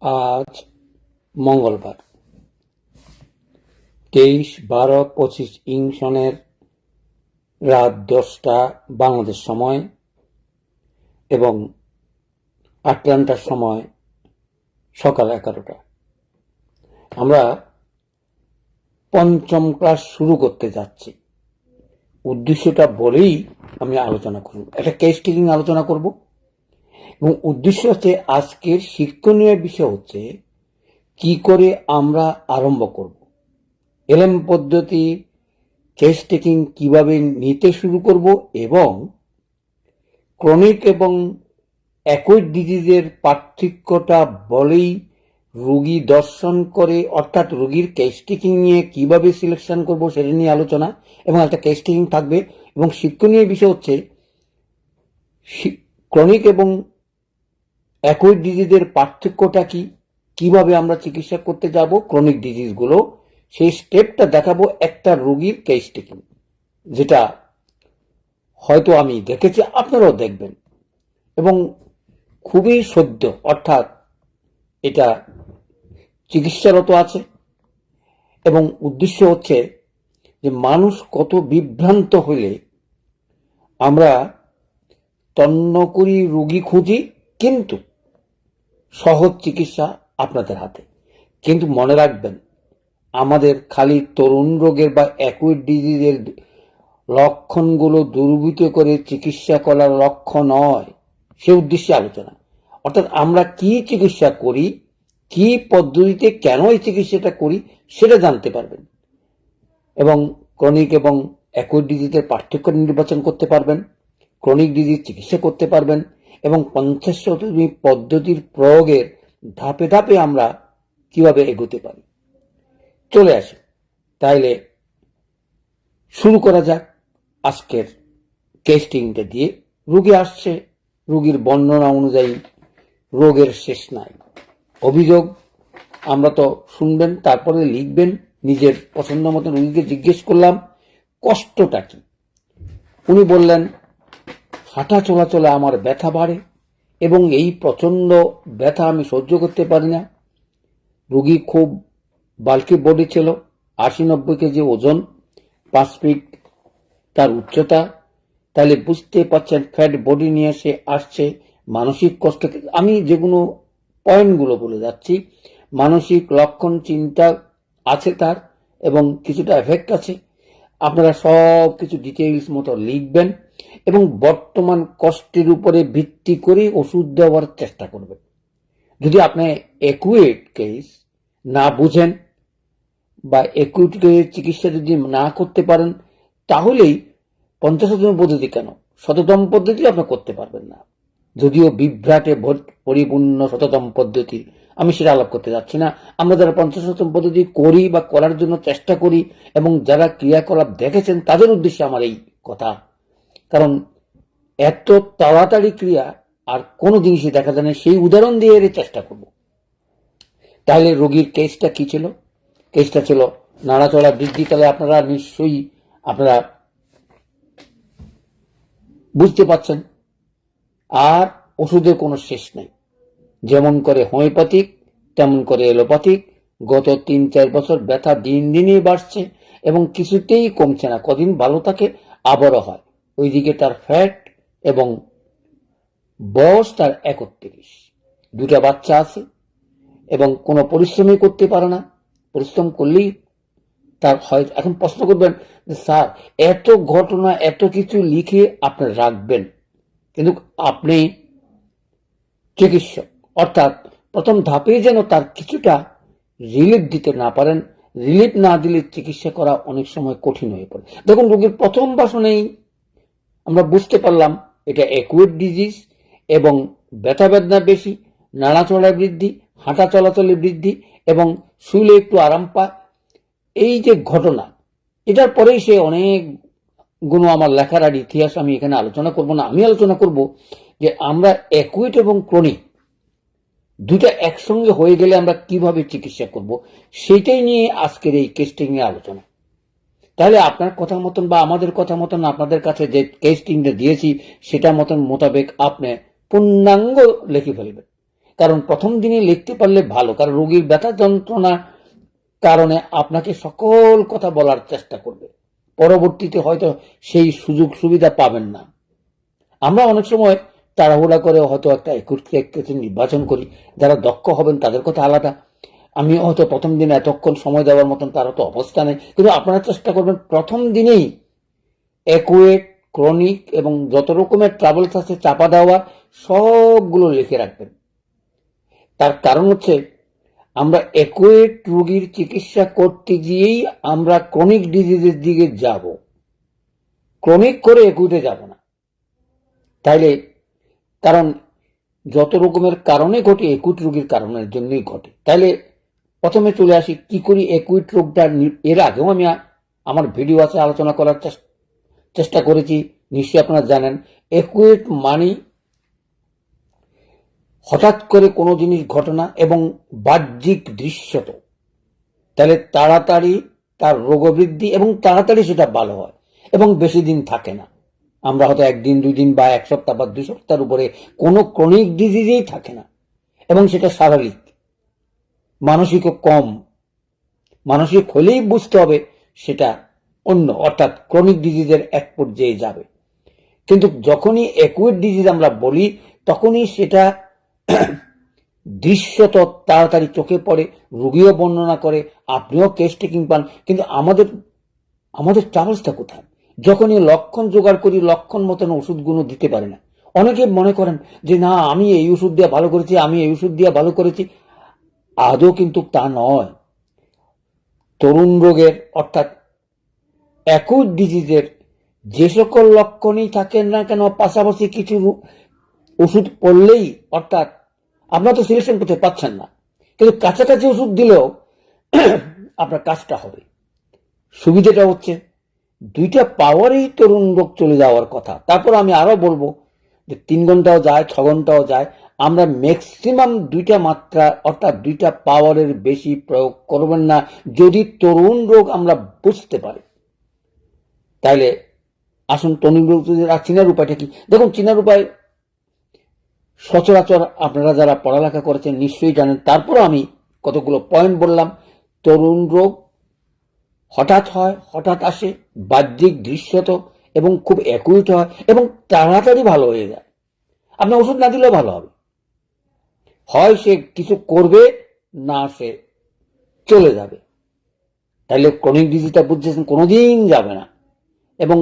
আজ মঙ্গলবার 23/12/25 সনের রাত 10টা বাংলাদেশ সময় এবং আটলান্টার সময় সকাল 11টা। আমরা পঞ্চম ক্লাস শুরু করতে যাচ্ছি। উদ্দেশ্যটা বলেই আমি আলোচনা করব, একটা কেস টেকিং আলোচনা করব এবং উদ্দেশ্য হচ্ছে আজকের শিক্ষণীয় বিষয় হচ্ছে কি করে আমরা আরম্ভ করব, এলএম পদ্ধতি কেস টেকিং কিভাবে নিতে শুরু করব এবং ক্রনিক এবং অ্যাকুইট ডিজিজের পার্থক্যটা বলেই রোগী দর্শন করে, অর্থাৎ রোগীর কেস টেকিং নিয়ে কিভাবে সিলেকশন করব সেটা নিয়ে আলোচনা এবং একটা কেস টেকিং থাকবে। এবং শিক্ষণীয় বিষয় হচ্ছে ক্রনিক এবং অ্যাকুইট ডিজিজের পার্থক্যটা কি, কিভাবে আমরা চিকিৎসা করতে যাব ক্রনিক ডিজিজগুলো, সেই স্টেপটা দেখাবো একটা রোগীর কেস টেকিং, যেটা হয়তো আমি দেখেছি, আপনারাও দেখবেন এবং খুবই সদ্য, অর্থাৎ এটা চিকিৎসারত আছে। এবং উদ্দেশ্য হচ্ছে যে মানুষ কত বিভ্রান্ত হলে আমরা তন্ন করি, রোগী খুঁজি, কিন্তু সহজ চিকিৎসা আপনাদের হাতে। কিন্তু মনে রাখবেন, আমাদের খালি তরুণ রোগের বা অ্যাকুইট ডিজিজের লক্ষণগুলো দুর্বৃত্ত করে চিকিৎসা করার লক্ষ্য নয়, সে উদ্দেশ্যে আলোচনা। অর্থাৎ আমরা কি চিকিৎসা করি, কি পদ্ধতিতে কেন এই চিকিৎসাটা করি সেটা জানতে পারবেন এবং ক্রনিক এবং অ্যাকুইট ডিজিজের পার্থক্য নির্বাচন করতে পারবেন, ক্রনিক ডিজিজ চিকিৎসা করতে পারবেন এবং 50 পদ্ধতির প্রয়োগের ধাপে ধাপে আমরা কিভাবে এগোতে পারি। চলে আসি, তাইলে শুরু করা যাক আজকের কেসটিংটা দিয়ে। রোগী আসছে, রোগীর বর্ণনা অনুযায়ী রোগের শেষ নাই, অভিযোগ আমরা তো শুনবেন, তারপরে লিখবেন। নিজের পছন্দ মতো রোগীকে জিজ্ঞেস করলাম কষ্টটা কি। উনি বললেন হাঁটা চলাচলে আমার ব্যথা বাড়ে এবং এই প্রচন্ড ব্যথা আমি সহ্য করতে পারি না। রোগী খুব বাল্কি বডি ছিল, 80-90 কেজি ওজন, 5 ফিট তার উচ্চতা। তাহলে বুঝতে পারছেন ফ্যাট বডি নিয়ে সে আসছে। মানসিক কষ্ট, আমি যেগুলো পয়েন্টগুলো বলে যাচ্ছি, মানসিক লক্ষণ চিন্তা আছে তার এবং কিছুটা এফেক্ট আছে। আপনারা সব কিছু ডিটেইলস মতো লিখবেন এবং বর্তমান কষ্টের উপরে ভিত্তি করে ওষুধ দেওয়ার চেষ্টা করবেন। যদি আপনি অ্যাকুইট কেস না বুঝেন বা অ্যাকুইট কেসের চিকিৎসা যদি না করতে পারেন, তাহলেই 50তম পদ্ধতি কেন 100তম পদ্ধতি আপনি করতে পারবেন না। যদিও বিভ্রাটে পরিপূর্ণ 100তম পদ্ধতি, আমি সেটা আলাপ করতে যাচ্ছি না। আমরা যারা 50তম পদ্ধতি করি বা করার জন্য চেষ্টা করি এবং যারা ক্রিয়াকলাপ দেখেছেন তাদের উদ্দেশ্যে আমার এই কথা, কারণ এত তাড়াতাড়ি ক্রিয়া আর কোনো জিনিসই দেখা যায় না, সেই উদাহরণ দিয়ে এর চেষ্টা করব। তাহলে রোগীর কেসটা কি ছিল? কেসটা ছিল নাড়াচড়া বৃদ্ধি। তাহলে আপনারা নিশ্চয়ই আপনারা বুঝতে পারছেন। আর ওষুধের কোনো শেষ নেই, যেমন করে হোমিওপ্যাথিক তেমন করে এলোপ্যাথিক। গত 3-4 বছর ব্যথা দিন দিনই বাড়ছে এবং কিছুতেই কমছে না। কদিন ভালো থাকে আবারও হয়। ওইদিকে তার ফ্যাট এবং বয়স তার 31, 2টা বাচ্চা আছে এবং কোনো পরিশ্রমই করতে পারে না। পরিশ্রম করলেই তার হয়। এখন প্রশ্ন করবেন যে স্যার, এত ঘটনা এত কিছু লিখে আপনি রাখবেন, কিন্তু আপনি চিকিৎসক, অর্থাৎ প্রথম ধাপে যেন তার কিছুটা রিলিফ দিতে না পারেন। রিলিফ না দিলে চিকিৎসা করা অনেক সময় কঠিন হয়ে পড়ে। দেখুন, রোগীর প্রথম বাসনেই আমরা বুঝতে পারলাম এটা অ্যাকুইট ডিজিজ এবং ব্যথা বেদনা বেশি, নাড়াচড়া বৃদ্ধি, হাঁটা চলাচলে বৃদ্ধি এবং শুলে একটু আরাম পায়। এই যে ঘটনা, এটার পরেই সে অনেক গুণ, আমার লেখার আর ইতিহাস আমি এখানে আলোচনা করব না। আমি আলোচনা করব যে আমরা অ্যাকুইট এবং ক্রনিক দুটা একসঙ্গে হয়ে গেলে আমরা কিভাবে চিকিৎসা করব, সেটাই নিয়ে আজকের এই কেসটিং এর আলোচনা। তাহলে আপনার কথা মতন বা আমাদের কথা মতন আপনাদের কাছে যে কেসটিংটা দিয়েছি সেটা মতন মোতাবেক আপনি পূর্ণাঙ্গ লিখে ফেলবেন। কারণ প্রথম দিনে লিখতে পারলে ভালো, কারণ রোগীর ব্যথা যন্ত্রণার কারণে আপনাকে সকল কথা বলার চেষ্টা করবে, পরবর্তীতে হয়তো সেই সুযোগ সুবিধা পাবেন না। আমরা অনেক সময় তাড়াহুড়া করে হয়তো একটা একুশ নির্বাচন করি, যারা দক্ষ হবেন তাদের কথা আলাদা। আমি হয়তো প্রথম দিনে এতক্ষণ সময় দেওয়ার মতন তার তো অবস্থা নেই, কিন্তু আপনারা চেষ্টা করবেন প্রথম দিনেই একুয়েট, ক্রনিক এবং যত রকমের ট্রাভেলস আছে চাপা দেওয়া সবগুলো লিখে রাখবেন। তার কারণ হচ্ছে আমরা একুয়েট রোগীর চিকিৎসা করতে গিয়েই আমরা ক্রনিক ডিজিজের দিকে যাব, ক্রনিক করে একুইটে যাব না। তাইলে কারণ যত রকমের কারণে ঘটে একুইট রোগীর কারণের জন্যই ঘটে। তাইলে প্রথমে চলে আসি কি করি একুইট রোগটা। এর আগেও আমি আমার ভিডিও আছে আলোচনা করার চেষ্টা করেছি, নিশ্চয়ই আপনারা জানেন। একুইট মানে হঠাৎ করে কোনো জিনিস ঘটনা এবং বাহ্যিক দৃশ্যত, তাহলে তাড়াতাড়ি তার রোগবৃদ্ধি এবং তাড়াতাড়ি সেটা ভালো হয় এবং বেশি দিন থাকে না। আমরা হয়তো একদিন, 2 দিন বা 1 সপ্তাহ বা 2 সপ্তাহের উপরে কোনো ক্রনিক ডিজিজেই থাকে না এবং সেটা স্বাভাবিক। মানসিকও কম, মানসিক হলেই বুঝতে হবে সেটা অন্য, অর্থাৎ ক্রনিক ডিজিজের এক পর্যায়ে যাবে। কিন্তু যখনই একুইট ডিজিজ আমরা বলি তখনই সেটা দৃশ্যত তাড়াতাড়ি চোখে পড়ে, রোগীও বর্ণনা করে, আপনিও কেস টেকিং পান। কিন্তু আমাদের ট্রাভেলসটা কোথায়? যখনই লক্ষণ জোগাড় করি লক্ষণ মতন ওষুধগুলো দিতে পারে না। অনেকে মনে করেন যে না আমি এই ওষুধ দিয়ে ভালো করেছি, আমি এই ওষুধ দিয়ে ভালো করেছি। আদৌ কিন্তু তা নয়। তরুণ রোগের অর্থাৎ অ্যাকুট ডিজিজের যে সকল লক্ষণই থাকেন না কেন, পাশাপাশি কিছু ওষুধ পড়লেই, অর্থাৎ আপনারা তো সিলেকশন করতে পারছেন না, কিন্তু কাছাকাছি ওষুধ দিলেও আপনার কাজটা হবে। সুবিধাটা হচ্ছে 2টা পাওয়ারেই তরুণ রোগ চলে যাওয়ার কথা। তারপর আমি আরো বলবো যে 3 ঘন্টাও যায়, 6 ঘন্টাও যায়, আমরা ম্যাক্সিমাম 2টা মাত্রা অর্থাৎ 2টা পাওয়ারের বেশি প্রয়োগ করবেন না যদি তরুণ রোগ আমরা বুঝতে পারি। তাইলে আসুন তরুণ রোগ চিনার উপায়টা কি। দেখুন, চিনার উপায় সচরাচর আপনারা যারা পড়ালেখা করেছেন নিশ্চয়ই জানেন। তারপর আমি কতগুলো পয়েন্ট বললাম। তরুণ রোগ হঠাৎ হয়, হঠাৎ আসে, বাহ্যিক দৃশ্যত এবং খুব অ্যাকুইট হয় এবং তাড়াতাড়ি ভালো হয়ে যায়। আপনি ওষুধ না দিলেও ভালো হবে, হয় সে কিছু করবে না সে চলে যাবে। তাইলে ক্রনিক ডিজিজটা বুঝছেন কোনোদিন যাবে না। এবং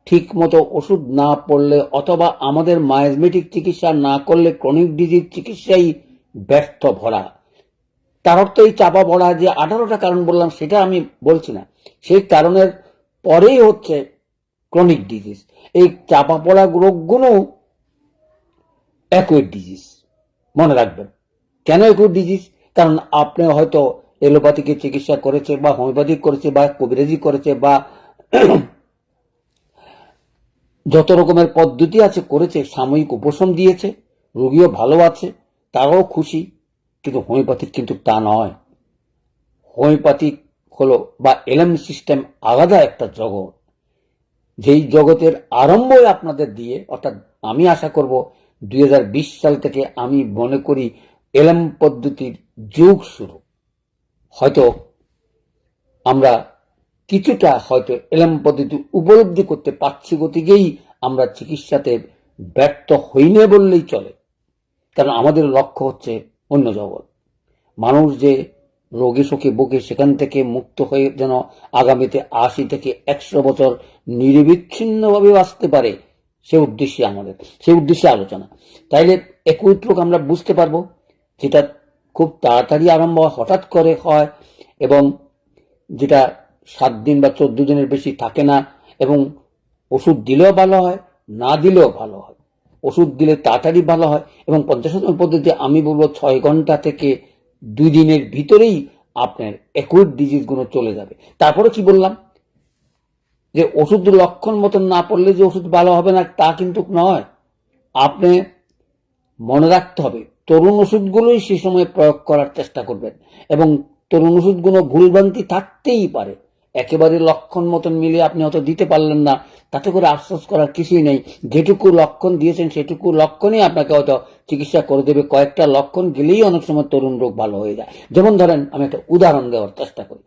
ঠিক মতো ওষুধ না পড়লে অথবা আমাদের মায়োজমেটিক চিকিৎসা না করলে ক্রনিক ডিজিজ চিকিৎসাই ব্যর্থ ভরা। তার অর্থ এই চাপা পড়া যে 18টা কারণ বললাম সেটা আমি বলছি না, সেই কারণের পরেই হচ্ছে ক্রনিক ডিজিজ। এই চাপা পড়া রোগগুলো অ্যাকুইট ডিজিজ। মনে রাখবেন কেন অ্যাকুইট ডিজিজ, কারণ আপনি হয়তো এলোপ্যাথিকে চিকিৎসা করেছে বা হোমিওপ্যাথিক করেছে বা কবিরাজি করেছে বা যত রকমের পদ্ধতি আছে করেছে, সাময়িক উপশম দিয়েছে, রোগীও ভালো আছে, তারাও খুশি। কিন্তু হোমিওপ্যাথিক কিন্তু তা নয়। হোমিওপ্যাথিক হলো বা এলএম সিস্টেম আলাদা একটা জগৎ, যেই জগতের আরম্ভই আপনাদের দিয়ে, অর্থাৎ আমি আশা করব 2020 সাল থেকে আমি মনে করি এলএম পদ্ধতির যুগ শুরু। হয়তো আমরা কিছুটা হয়তো এলএম পদ্ধতি উপলব্ধি করতে পারছি, গতিকেই আমরা চিকিৎসাতে ব্যর্থ হইনি বললেই চলে। কারণ আমাদের লক্ষ্য হচ্ছে অন্য জগৎ। মানুষ যে রোগে শোকে বুকে সেখান থেকে মুক্ত হয়ে যেন আগামীতে 80 থেকে 100 বছর নিরবিচ্ছিন্নভাবে বাঁচতে পারে, সে উদ্দেশ্যে সেই উদ্দেশ্যে আলোচনা। তাইলে একুইট রোগ আমরা বুঝতে পারবো যেটা খুব তাড়াতাড়ি আরম্ভ হয়, হঠাৎ করে হয় এবং যেটা 7 দিন বা 14 দিনের বেশি থাকে না এবং ওষুধ দিলেও ভালো হয়, না দিলেও ভালো হয়। ওষুধ দিলে তাড়াতাড়ি ভালো হয় এবং 50 পদ্ধতি আমি বলবো 6 ঘন্টা থেকে 2 দিনের ভিতরেই আপনার অ্যাকুইট ডিজিজ গুলো চলে যাবে। তারপরে কি বললাম যে ওষুধ লক্ষণ মতন না পড়লে যে ওষুধ ভালো হবে না তা কিন্তু নয়। আপনি মনে রাখতে হবে তরুণ ওষুধগুলোই সেই সময় প্রয়োগ করার চেষ্টা করবেন এবং তরুণ ওষুধগুলো ভুলভ্রান্তি থাকতেই পারে একেবারে লক্ষণ মতন মিলিয়ে আপনি হয়তো দিতে পারলেন না, তাতে করে আফসোস করার কিছুই নেই। যেটুকু লক্ষণ দিয়েছেন সেটুকু লক্ষণই আপনাকে হয়তো চিকিৎসা করে দেবে। কয়েকটা লক্ষণ গেলেই অনেক সময় তরুণ রোগ ভালো হয়ে যায়। যেমন ধরেন, আমি একটা উদাহরণ দেওয়ার চেষ্টা করি।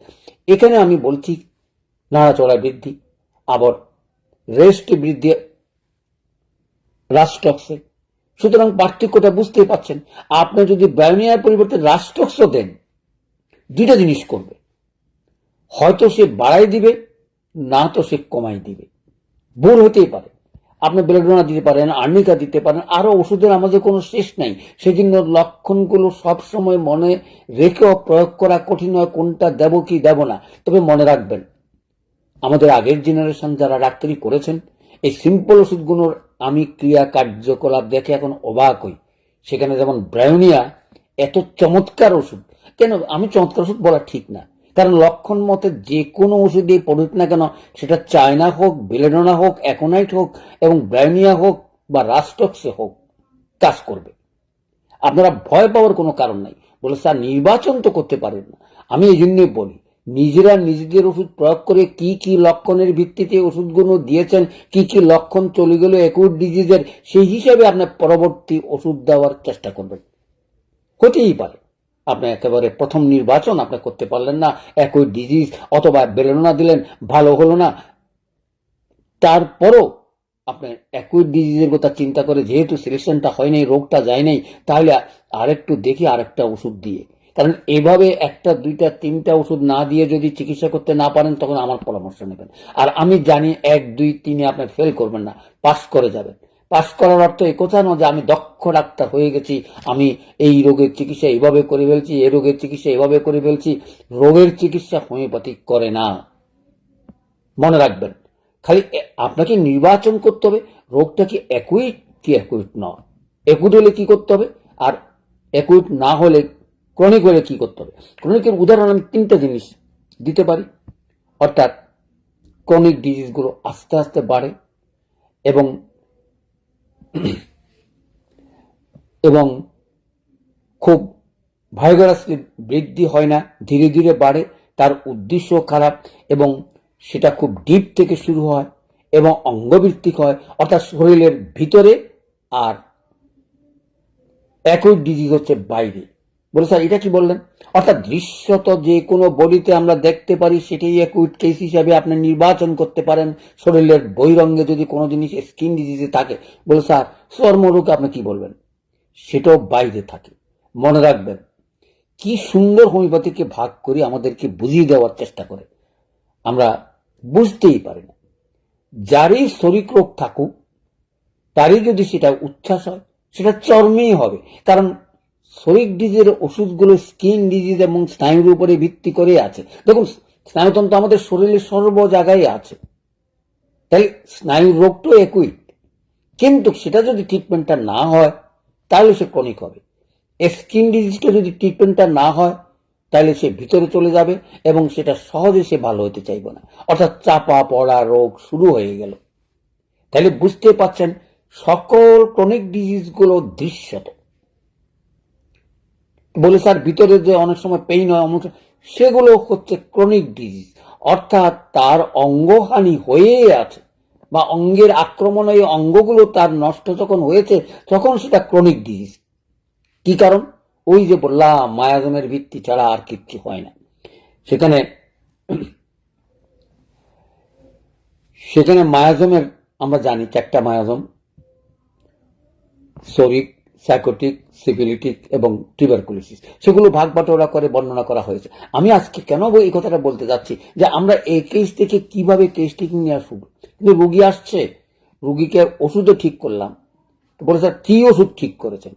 এখানে আমি বলছি নাড়াচড়া বৃদ্ধি, আবার রেস্ট বৃদ্ধি, রাস্টক্সে। সুতরাং পার্থক্যটা বুঝতেই পারছেন। আপনি যদি ব্রায়োনিয়ার পরিবর্তে রাস্টক্সও দেন, দুইটা জিনিস করবে, হয়তো সে বাড়াই দিবে, না তো সে কমাই দিবে। ভুল হতেই পারে। আপনি বেলেডোনা দিতে পারেন, আর্নিকা দিতে পারেন, আরো ওষুধের আমাদের কোনো শেষ নাই। সেজন্য লক্ষণগুলো সবসময় মনে রেখেও প্রয়োগ করা কঠিন হয়, কোনটা দেব কি দেব না। তবে মনে রাখবেন, আমাদের আগের জেনারেশন যারা ডাক্তারি করেছেন, এই সিম্পল ওষুধগুলোর আমি ক্রিয়া কার্যকলাপ দেখে এখন অবাক হই। সেখানে যেমন ব্রায়োনিয়া এত চমৎকার ওষুধ, কেন আমি চমৎকার ওষুধ বলা ঠিক না, কারণ লক্ষণ মতে যে কোনো ওষুধে পড়ুক না কেন, সেটা চায়না হোক, বেলেডোনা হোক, অ্যাকোনাইট হোক এবং ব্রায়োনিয়া হোক বা রাস্টক্সে হোক, কাজ করবে। আপনারা ভয় পাওয়ার কোনো কারণ নাই। বলে স্যার নির্বাচন তো করতে পারেন না। আমি এই জন্যই বলি, নিজেরা নিজেদের ওষুধ প্রয়োগ করে কি কি লক্ষণের ভিত্তিতে ওষুধগুলো দিয়েছেন, কি কি লক্ষণ চলে গেল অ্যাকুট ডিজিজের, সেই হিসাবে আপনার পরবর্তী ওষুধ দেওয়ার চেষ্টা করবেন। হতেই পারে আপনি একেবারে প্রথম নির্বাচন আপনি করতে পারলেন না, অ্যাকুট ডিজিজ অথবা বেলেডোনা দিলেন, ভালো হলো না, তারপরও আপনি অ্যাকুইট ডিজিজের কথা চিন্তা করে যেহেতু সিলেকশনটা হয় নাই, রোগটা যায় নাই, তাহলে আরেকটু দেখি আরেকটা ওষুধ দিয়ে। কারণ এভাবে একটা দুইটা তিনটা ওষুধ না দিয়ে যদি চিকিৎসা করতে না পারেন, তখন আমার পরামর্শ নেবেন। আর আমি জানি 1, 2, 3 আপনি ফেল করবেন না, পাস করে যাবেন। পাস করার অর্থ এই কথা নয় যে আমি দক্ষ ডাক্তার হয়ে গেছি, আমি এই রোগের চিকিৎসা এইভাবে করে ফেলছি, এই রোগের চিকিৎসা এইভাবে করে ফেলছি। রোগের চিকিৎসা হোমিওপ্যাথিক করে না, মনে রাখবেন। খালি আপনাকে নির্বাচন করতে হবে, রোগটা কি অ্যাকুইট কি অ্যাকুইট নয়। অ্যাকুইট হলে কি করতে হবে, আর অ্যাকুইট না হলে ক্রনিক হলে কি করতে হবে। ক্রনিকের উদাহরণ আমি 3টা জিনিস দিতে পারি। অর্থাৎ ক্রনিক ডিজিজগুলো আস্তে আস্তে বাড়ে এবং এবং খুব ভায়োগারাসলি বৃদ্ধি হয় না, ধীরে ধীরে বাড়ে, তার উদ্দেশ্য খারাপ এবং সেটা খুব ডিপ থেকে শুরু হয় এবং অঙ্গভিত্তিক হয়, অর্থাৎ শরীরের ভিতরে, আর অ্যাকুইট ডিজিজ হচ্ছে বাইরে। বলে স্যার এটা কি বললেন? অর্থাৎ দৃশ্যত যে কোনো বডিতে আমরা দেখতে পারি সেটাই অ্যাকুইট কেস হিসাবে আপনি নির্বাচন করতে পারেন। শরীরের বহিরঙ্গে যদি কোনো জিনিস স্কিন ডিজিজে থাকে, বলে স্যার চর্মরোগ আপনি কি বলবেন, সেটাও বাইরে থাকে। মনে রাখবেন, কি সুন্দর হোমিওপ্যাথিকে ভাগ করি আমাদেরকে বুঝিয়ে দেওয়ার চেষ্টা করে, আমরা বুঝতেই পারি না। যারই শরীর রোগ থাকুক, তারই যদি সেটা উচ্ছ্বাস হয়, সেটা চর্মেই হবে। কারণ শরীর ডিজিজের ওষুধগুলো স্কিন ডিজিজ এবং স্নায়ুর উপরে ভিত্তি করে আছে। দেখুন, স্নায়ুতন্ত্র আমাদের শরীরের সর্ব জায়গায় আছে, তাই স্নায়ুর রোগটাও অ্যাকুইট। কিন্তু সেটা যদি ট্রিটমেন্টটা না হয়, তাহলে সে ক্রনিক হবে। স্কিন ডিজিজটা যদি ট্রিটমেন্টটা না হয়, তাহলে সে ভিতরে চলে যাবে এবং সেটা সহজে সে ভালো হতে চাইবে না, অর্থাৎ চাপা পড়া রোগ শুরু হয়ে গেল। তাহলে বুঝতে পারছেন, সকল ক্রনিক ডিজিজগুলো দৃশ্যত। বলে স্যার ভিতরে যে অনেক সময় পেইন হয়, সেগুলো হচ্ছে ক্রনিক ডিজিজ, অর্থাৎ তার অঙ্গহানি হয়ে আছে বা অঙ্গের আক্রমণ এই অঙ্গগুলো তার নষ্ট যখন হয়েছে, তখন সেটা ক্রনিক ডিজিজ। কি কারণ? ওই যে বললাম, মায়াজমের ভিত্তি ছাড়া আর কিচ্ছু হয় না। সেখানে মায়াজমের আমরা জানি 4টা মায়াজম: শরিক, সাইকোটিক, সিফিলিটিক এবং টিউবারকুলোসিস। সেগুলো ভাগ বাটোয়ারা করে বর্ণনা করা হয়েছে। আমি আজকে কেন এই কথাটা বলতে যাচ্ছি, যে আমরা এই কেস থেকে কিভাবে কেস টেকিং নিয়ে আসবো। কিন্তু রুগী আসছে, রুগীকে ওষুধও ঠিক করলাম, বলে স্যার কি ওষুধ ঠিক করেছেন?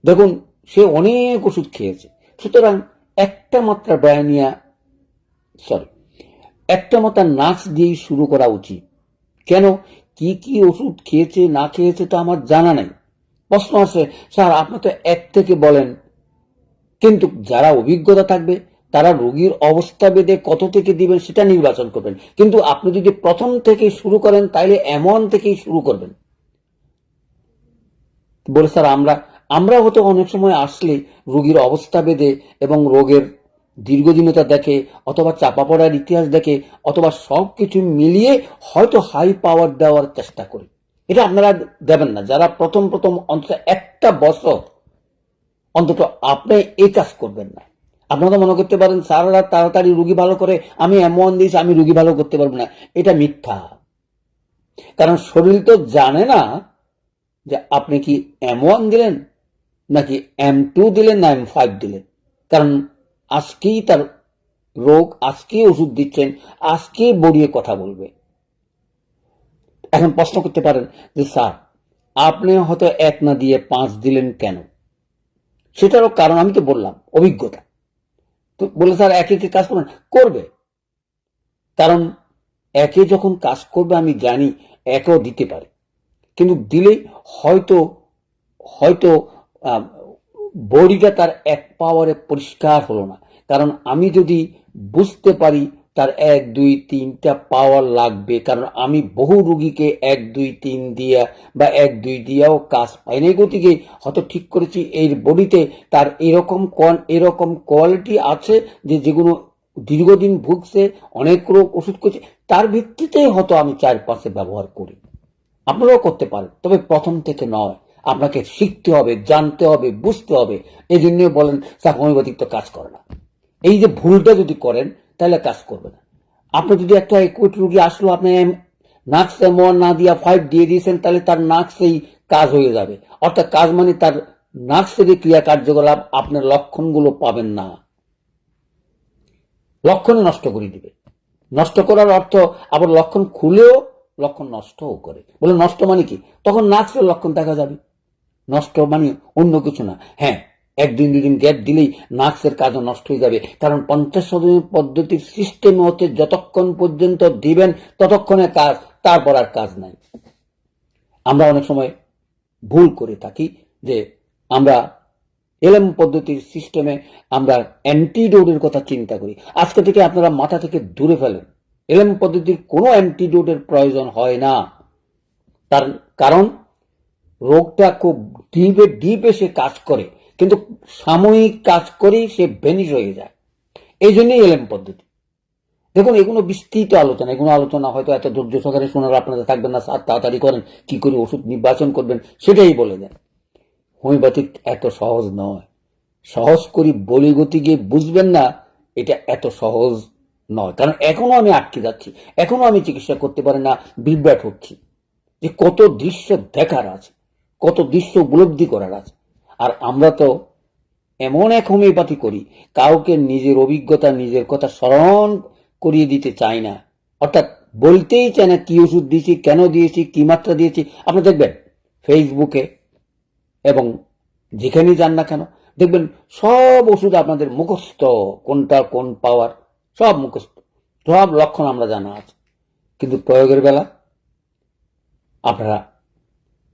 দেখুন, সে অনেক ওষুধ খেয়েছে। সুতরাং একটা মাত্রা নার্স দিয়েই শুরু করা উচিত। কেন? কি কি ওষুধ খেয়েছে না খেয়েছে তো আমার জানা নাই। প্রশ্ন আছে, স্যার আপনি তো 1 থেকে বলেন, কিন্তু যারা অভিজ্ঞতা থাকবে তারা রোগীর অবস্থা বেদে কত থেকে দিবেন সেটা নির্বাচন করবেন। কিন্তু আপনি যদি প্রথম থেকে শুরু করেন, তাহলে এমন থেকেই শুরু করবেন। বলে স্যার আমরা হয়তো অনেক সময় আসলে রোগীর অবস্থা বেদে এবং রোগের দীর্ঘদিনতা দেখে, অথবা চাপা পড়ার ইতিহাস দেখে, অথবা সবকিছু মিলিয়ে হয়তো হাই পাওয়ার দেওয়ার চেষ্টা করে। এটা আপনারা দেবেন না। যারা প্রথম প্রথম অন্তত একটা বছর অন্তত আপনি এই কাজ করবেন না। আপনারা তো মনে করতে পারেন স্যাররা তাড়াতাড়ি রুগী ভালো করে, আমি এমন দিয়েছি আমি রুগী ভালো করতে পারবো না। এটা মিথ্যা। কারণ শরীর তো জানে না যে আপনি কি M1 দিলেন নাকি M2 দিলেন না M5 দিলেন। কারণ আজকেই তার রোগ, আজকেই ওষুধ দিচ্ছেন, আজকেই বড়িয়ে কথা বলবে। এখন প্রশ্ন করতে পারেন যে স্যার আপনি হয়তো 1 না দিয়ে 5 দিলেন কেন? সেটারও কারণ আমি তো বললাম, অভিজ্ঞতা। তো বলে স্যার একে একে কাজ করবেন, করবে। কারণ একে যখন কাজ করবে আমি জানি একেও দিতে পারে, কিন্তু দিলে হয়তো হয়তো বডিটা তার এক পাওয়ারে পরিষ্কার হলো না। কারণ আমি যদি বুঝতে পারি তার 1 2 3টা পাওয়ার লাগবে, কারণ আমি বহু রুগীকে 1 2 3 দিয়া বা 1 2 দিয়াও কাজ পাই না, গতিকে হয়তো ঠিক করেছি এই বডিতে তার এরকম কোয়ালিটি আছে যে যেগুলো দীর্ঘদিন ভুগছে, অনেক রোগ ওষুধ করছে, তার ভিত্তিতেই হয়তো আমি 4-5 ব্যবহার করি। আপনারাও করতে পারেন, তবে প্রথম থেকে নয়। আপনাকে শিখতে হবে, জানতে হবে, বুঝতে হবে। এই জন্য বলেন স্যার হোমিওপ্যাথিক তো কাজ করে না। এই যে ভুলটা যদি করেন তাহলে কাজ করবে না। আপনি যদি একটা একুট রোগী আসলো, আপনি নাক্স M1 না দিয়া 5 দিয়ে দিয়েছেন, তাহলে তার নাক্সেই কাজ হয়ে যাবে। অর্থাৎ কাজ মানে তার নাক্সের ক্রিয়া কার্যকলাপ আপনার লক্ষণগুলো পাবেন না, লক্ষণ নষ্ট করে দিবে। নষ্ট করার অর্থ আবার লক্ষণ খুলেও লক্ষণ নষ্টও করে। বলে নষ্ট মানে কি? তখন নাক্সের লক্ষণ দেখা যাবে। নষ্ট মানে অন্য কিছু না। হ্যাঁ, 1 দিন 2 দিন গ্যাপ দিলেই নাক্সের কাজও নষ্ট হয়ে যাবে। কারণ 50 শতাংশ পদ্ধতির সিস্টেম হচ্ছে যতক্ষণ পর্যন্ত দিবেন ততক্ষণে কাজ, তারপর আর কাজ নাই। আমরা অনেক সময় ভুল করে থাকি যে আমরা এলএম পদ্ধতির সিস্টেমে আমরা অ্যান্টিডোটের কথা চিন্তা করি। আজকে থেকে আপনারা মাথা থেকে দূরে ফেলেন। এলএম পদ্ধতির কোনো অ্যান্টিডোটের প্রয়োজন হয় না। তার কারণ রোগটা খুব ডিপে সে কাজ করে, কিন্তু সাময়িক কাজ করেই সে ভেনিশ হয়ে যায়। এই জন্যই এলএম পদ্ধতি। দেখুন, এগুলো বিস্তৃত আলোচনা, এগুলো আলোচনা হয়তো এত ধৈর্য সহকারে শোনার আপনাদের থাকবেন না। স্যার তাড়াতাড়ি করেন, কি করে ওষুধ নির্বাচন করবেন সেটাই বলে দেন। হোমিওপ্যাথিক এত সহজ নয়। সহজ করি বলি গতি গিয়ে বুঝবেন না, এটা এত সহজ নয়। কারণ এখনো আমি আটকে যাচ্ছি, এখনো আমি চিকিৎসা করতে পারি না, বিভ্রাট হচ্ছি যে কত দৃশ্য দেখার আছে, কত দৃশ্য উপলব্ধি করার আছে। আর আমরা তো এমন এক হোমিওপ্যাথি করি, কাউকে নিজের অভিজ্ঞতা, নিজের কথা স্মরণ করিয়ে দিতে চাই না। অর্থাৎ বলতেই চাই না কি ওষুধ দিয়েছি, কেন দিয়েছি, কি মাত্রা দিয়েছি। আপনি দেখবেন ফেসবুকে এবং যেখানেই যান না কেন, দেখবেন সব ওষুধ আপনাদের মুখস্থ, কোনটা কোন পাওয়ার সব মুখস্থ, সব লক্ষণ আমরা জানা আছে। কিন্তু প্রয়োগের বেলা আপনারা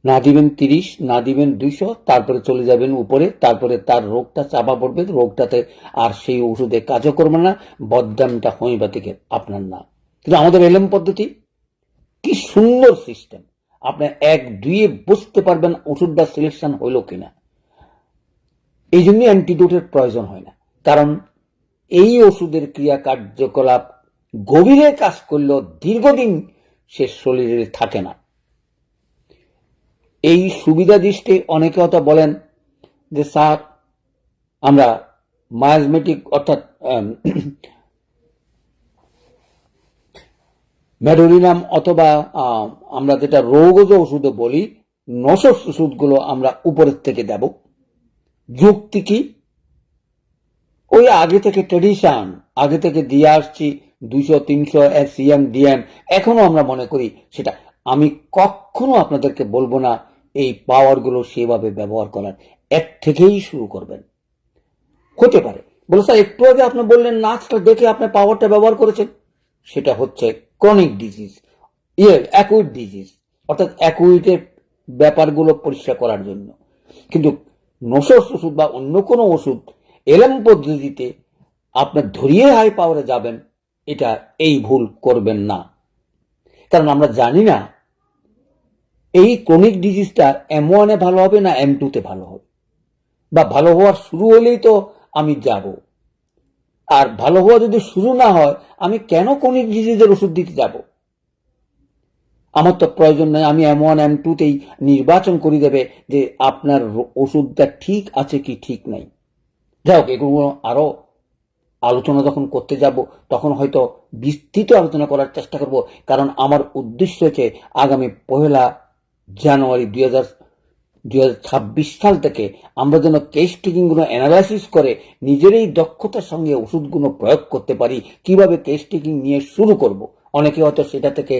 না দিবেন 30, না দিবেন 200, তারপরে চলে যাবেন উপরে, তারপরে তার রোগটা চাপা পড়বে, রোগটাতে আর সেই ওষুধে কাজও করবে না, বদনামটা হোমিওপ্যাথিকের, আপনার না। কিন্তু আমাদের এলএম পদ্ধতি কি সুন্দর সিস্টেম। আপনি 1-2 বুঝতে পারবেন ওষুধটা সিলেকশন হইল কিনা। এই জন্য অ্যান্টিডোটের প্রয়োজন হয় না। কারণ এই ওষুধের ক্রিয়া কার্যকলাপ গভীরে কাজ করলেও দীর্ঘদিন সে শরীরে থাকে না। এই সুবিধা দৃষ্টি অনেকে হয়তো বলেন যে স্যার আমরা মায়াজমেটিক অর্থাৎ ম্যাডোরিনাম অথবা আমরা যেটা রোগজ ওষুধে বলি নশস ওষুধগুলো আমরা উপরের থেকে দেব। যুক্তি কি? ওই আগে থেকে ট্রেডিশন, আগে থেকে দিয়ে আসছি 200-300 সিএম ডিএম, এখনো আমরা মনে করি সেটা। আমি কখনো আপনাদেরকে বলবো না এই পাওয়ারগুলো সেভাবে ব্যবহার করার। এক থেকেই শুরু করবেন। হতে পারে বলে স্যার একটু আগে আপনি বললেন নাচটা দেখে আপনি পাওয়ারটা ব্যবহার করেছেন, সেটা হচ্ছে ক্রনিক ডিজিজ, অ্যাকুইট ডিজিজ, অর্থাৎ অ্যাকুইটের ব্যাপারগুলো পরিষ্কার করার জন্য। কিন্তু নশস ওষুধ বা অন্য কোনো ওষুধ এলএম পদ্ধতিতে আপনার ধরিয়ে হাই পাওয়ারে যাবেন, এটা এই ভুল করবেন না। কারণ আমরা জানি না এই ক্রনিক ডিজিজটা M1 এ ভালো হবে না M2 তে ভালো হবে, বা ভালো হওয়ার শুরু হলেই তো আমি যাব। আর ভালো হওয়া যদি শুরু না হয়, আমি কেন ক্রনিক ডিজিজের ওষুধ দিতে যাব? আমার তো প্রয়োজন নেই। আমি M1 M2তেই নির্বাচন করে দেবে যে আপনার ওষুধটা ঠিক আছে কি ঠিক নাই। যাই হোক, এগুলো আরো আলোচনা যখন করতে যাব তখন হয়তো বিস্তৃত আলোচনা করার চেষ্টা করব, কারণ আমার উদ্দেশ্য হচ্ছে আগামী 1 জানুয়ারি 2026 সাল থেকে আমরা যেন কেস টেকিং গুলো অ্যানালাইসিস করে নিজেরই দক্ষতার সঙ্গে ওষুধগুলো প্রয়োগ করতে পারি। কিভাবে কেস টেকিং নিয়ে শুরু করব। অনেকে হয়তো সেটা থেকে